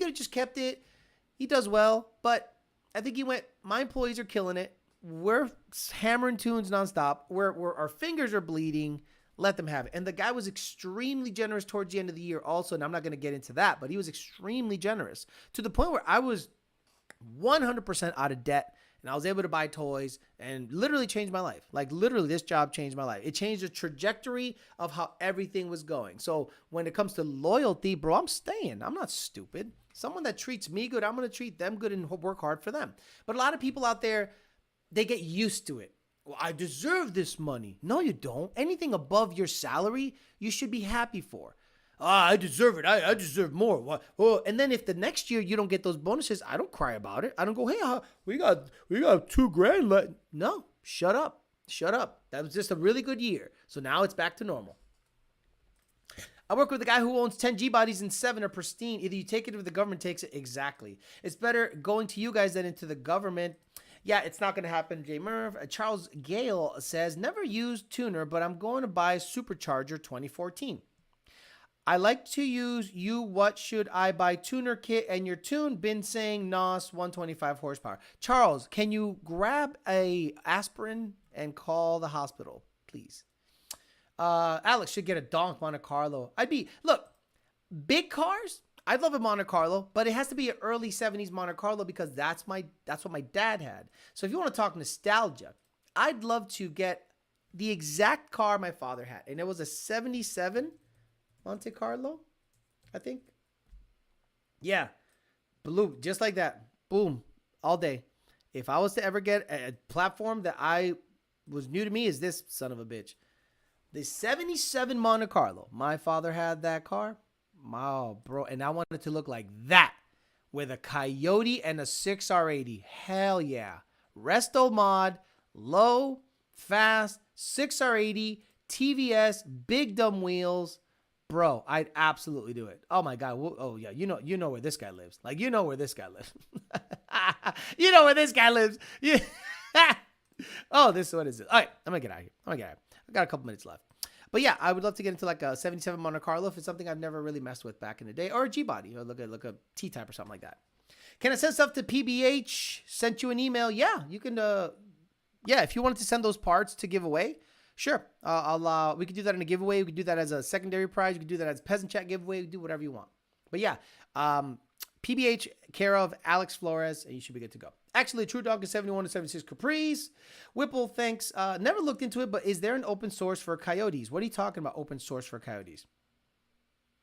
does well. But I think he went, my employees are killing it. We're hammering tunes nonstop. Our fingers are bleeding. Let them have it. And the guy was extremely generous towards the end of the year also. And I'm not going to get into that, but he was extremely generous to the point where I was 100% out of debt. and I was able to buy toys and literally changed my life. Like literally this job changed my life. It changed the trajectory of how everything was going. So when it comes to loyalty, bro, I'm staying. I'm not stupid. Someone that treats me good, I'm going to treat them good and work hard for them. But a lot of people out there, they get used to it. Well, I deserve this money. No, you don't. Anything above your salary, you should be happy for. I deserve it. I deserve more. What? Oh, and then if the next year you don't get those bonuses, I don't cry about it. I don't go, hey, we got $2,000 left. No, shut up. Shut up. That was just a really good year. So now it's back to normal. I work with a guy who owns 10 G-bodies and 7 are pristine. Either you take it or the government takes it. Exactly. It's better going to you guys than into the government. Yeah, it's not going to happen, J. Merv. Charles Gale says, never used tuner, but I'm going to buy a Supercharger 2014. I like to use you. What should I buy? Tuner kit and your tune. Been saying NOS 125 horsepower. Charles, can you grab a aspirin and call the hospital, please? Alex should get a donk Monte Carlo. Look, big cars. I'd love a Monte Carlo, but it has to be an early 70s Monte Carlo because that's what my dad had. So if you want to talk nostalgia, I'd love to get the exact car my father had, and it was a 77 Monte Carlo, I think. Yeah. Blue, just like that. Boom. All day. If I was to ever get a platform that was new to me is this son of a bitch. The 77 Monte Carlo. My father had that car. Oh, bro. And I wanted it to look like that with a Coyote and a 6R80. Hell yeah. Resto mod, low, fast, 6R80, TVS, big dumb wheels. Bro, I'd absolutely do it. Oh my God. Oh yeah. You know where this guy lives. Like, you know where this guy lives. You know where this guy lives. Yeah. Oh, what is it? All right. I'm going to get out of here. I got a couple minutes left. But yeah, I would love to get into like a 77 Monte Carlo if it's something I've never really messed with back in the day, or a G-body, or look at T-type or something like that. Can I send stuff to PBH? Sent you an email? Yeah, you can. Yeah, if you wanted to send those parts to give away, sure. We could do that in a giveaway. We could do that as a secondary prize. We could do that as peasant chat giveaway. We could do whatever you want. But yeah, PBH, care of Alex Flores, and you should be good to go. Actually, True Dog is 71 to 76 Caprice. Whipple, thanks. Never looked into it, but is there an open source for Coyotes? What are you talking about, open source for Coyotes?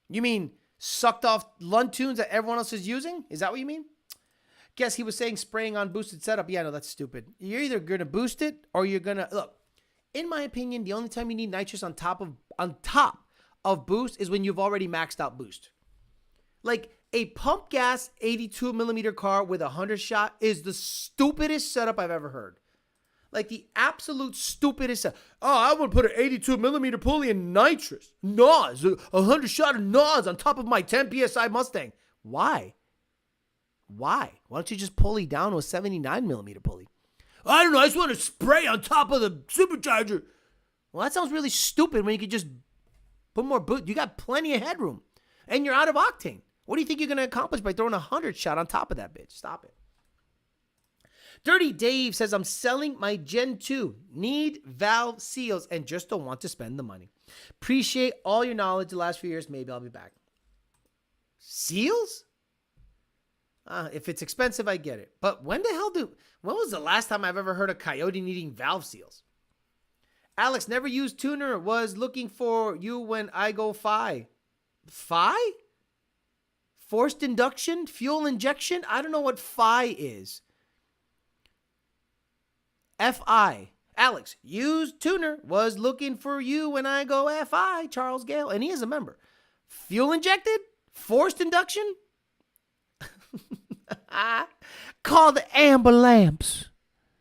You mean sucked off Lund tunes that everyone else is using? Is that what you mean? Guess he was saying spraying on boosted setup. Yeah, no, that's stupid. You're either going to boost it or you're going to... Look, in my opinion, the only time you need nitrous on top of boost is when you've already maxed out boost. Like... A pump gas 82 millimeter car with a 100 shot is the stupidest setup I've ever heard. Like the absolute stupidest setup. Oh, I would put an 82 millimeter pulley in nitrous. NOS, a 100 shot of NOS on top of my 10 PSI Mustang. Why? Why don't you just pulley down to a 79 millimeter pulley? I don't know. I just want to spray on top of the Supercharger. Well, that sounds really stupid when you could just put more boot. You got plenty of headroom and you're out of octane. What do you think you're going to accomplish by throwing a 100 shot on top of that bitch? Stop it. Dirty Dave says, I'm selling my Gen 2. Need valve seals and just don't want to spend the money. Appreciate all your knowledge the last few years. Maybe I'll be back. Seals? If it's expensive, I get it. But when was the last time I've ever heard a Coyote needing valve seals? Alex, never used tuner. Was looking for you when I go Fi. Fi? Forced induction? Fuel injection? I don't know what Fi is. Fi. Alex, used tuner. Was looking for you when I go Fi. Charles Gale. And he is a member. Fuel injected? Forced induction? Call the ambulance.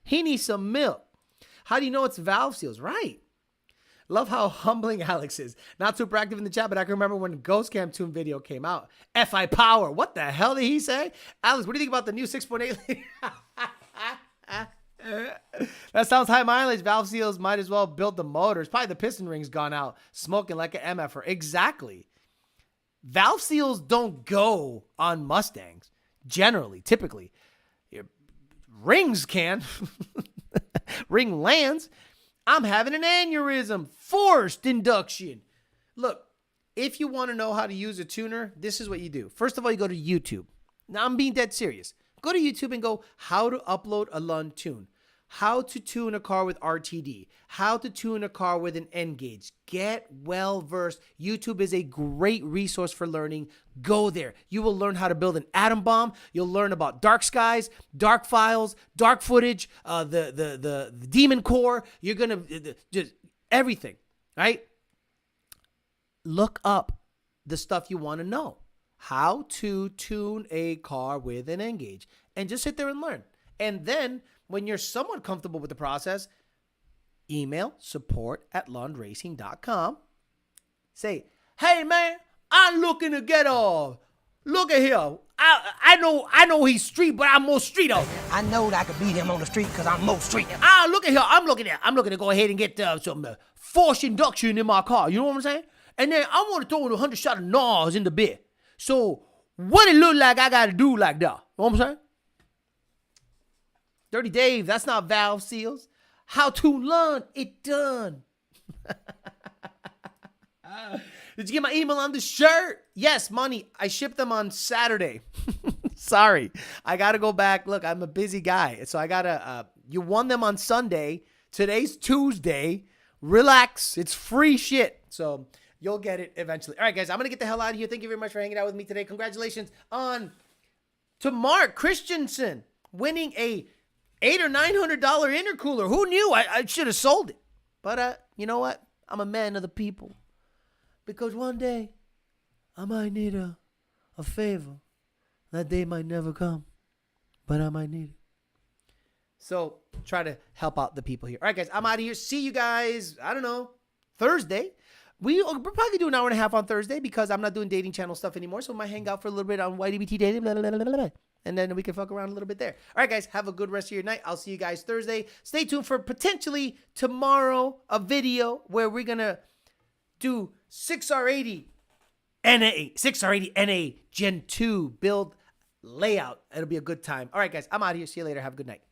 He needs some milk. How do you know it's valve seals? Right. Love how humbling Alex is. Not super active in the chat, but I can remember when Ghost Cam Tune video came out. FI power. What the hell did he say? Alex, what do you think about the new 6.8 liter? That sounds high mileage. Valve seals might as well build the motors. Probably the piston ring's gone out, smoking like an MFer. Exactly. Valve seals don't go on Mustangs. Generally, typically. Rings can. Ring lands. I'm having an aneurysm. Forced induction. Look, if you want to know how to use a tuner, this is what you do. First of all, you go to YouTube. Now, I'm being dead serious. Go to YouTube and go, how to upload a Lund tune. How to tune a car with RTD. How to tune a car with an N-gauge. Get well versed. YouTube is a great resource for learning. Go there. You will learn how to build an atom bomb. You'll learn about dark skies, dark files, dark footage, the demon core. You're going to just everything, right? Look up the stuff you want to know. How to tune a car with an N-gauge. And just sit there and learn. And then when you're somewhat comfortable with the process, email support@lundracing.com. Say, hey man, I'm looking to get off. Look at here. I know he's street, but I'm more street off. I know that I could beat him on the street because I'm more street. Look at here. I'm looking to go ahead and get some forced induction in my car. You know what I'm saying? And then I want to throw in 100 shot of NAS in the bit. So what it look like I got to do like that? You know what I'm saying? Dirty Dave, that's not valve seals. How to learn it done. Did you get my email on the shirt? Yes, money. I shipped them on Saturday. Sorry. I got to go back. Look, I'm a busy guy. So I got to, you won them on Sunday. Today's Tuesday. Relax. It's free shit. So you'll get it eventually. All right, guys, I'm going to get the hell out of here. Thank you very much for hanging out with me today. Congratulations to Mark Christensen winning a $800 or $900 intercooler. Who knew? I should have sold it. But you know what? I'm a man of the people. Because one day, I might need a favor. That day might never come. But I might need it. So, try to help out the people here. All right, guys. I'm out of here. See you guys, I don't know, Thursday. We're probably doing an hour and a half on Thursday because I'm not doing dating channel stuff anymore. So, we might hang out for a little bit on YDBT Dating. Blah, blah, blah, blah, blah. And then we can fuck around a little bit there. All right, guys. Have a good rest of your night. I'll see you guys Thursday. Stay tuned for potentially tomorrow a video where we're going to do 6R80 NA Gen 2 build layout. It'll be a good time. All right, guys. I'm out of here. See you later. Have a good night.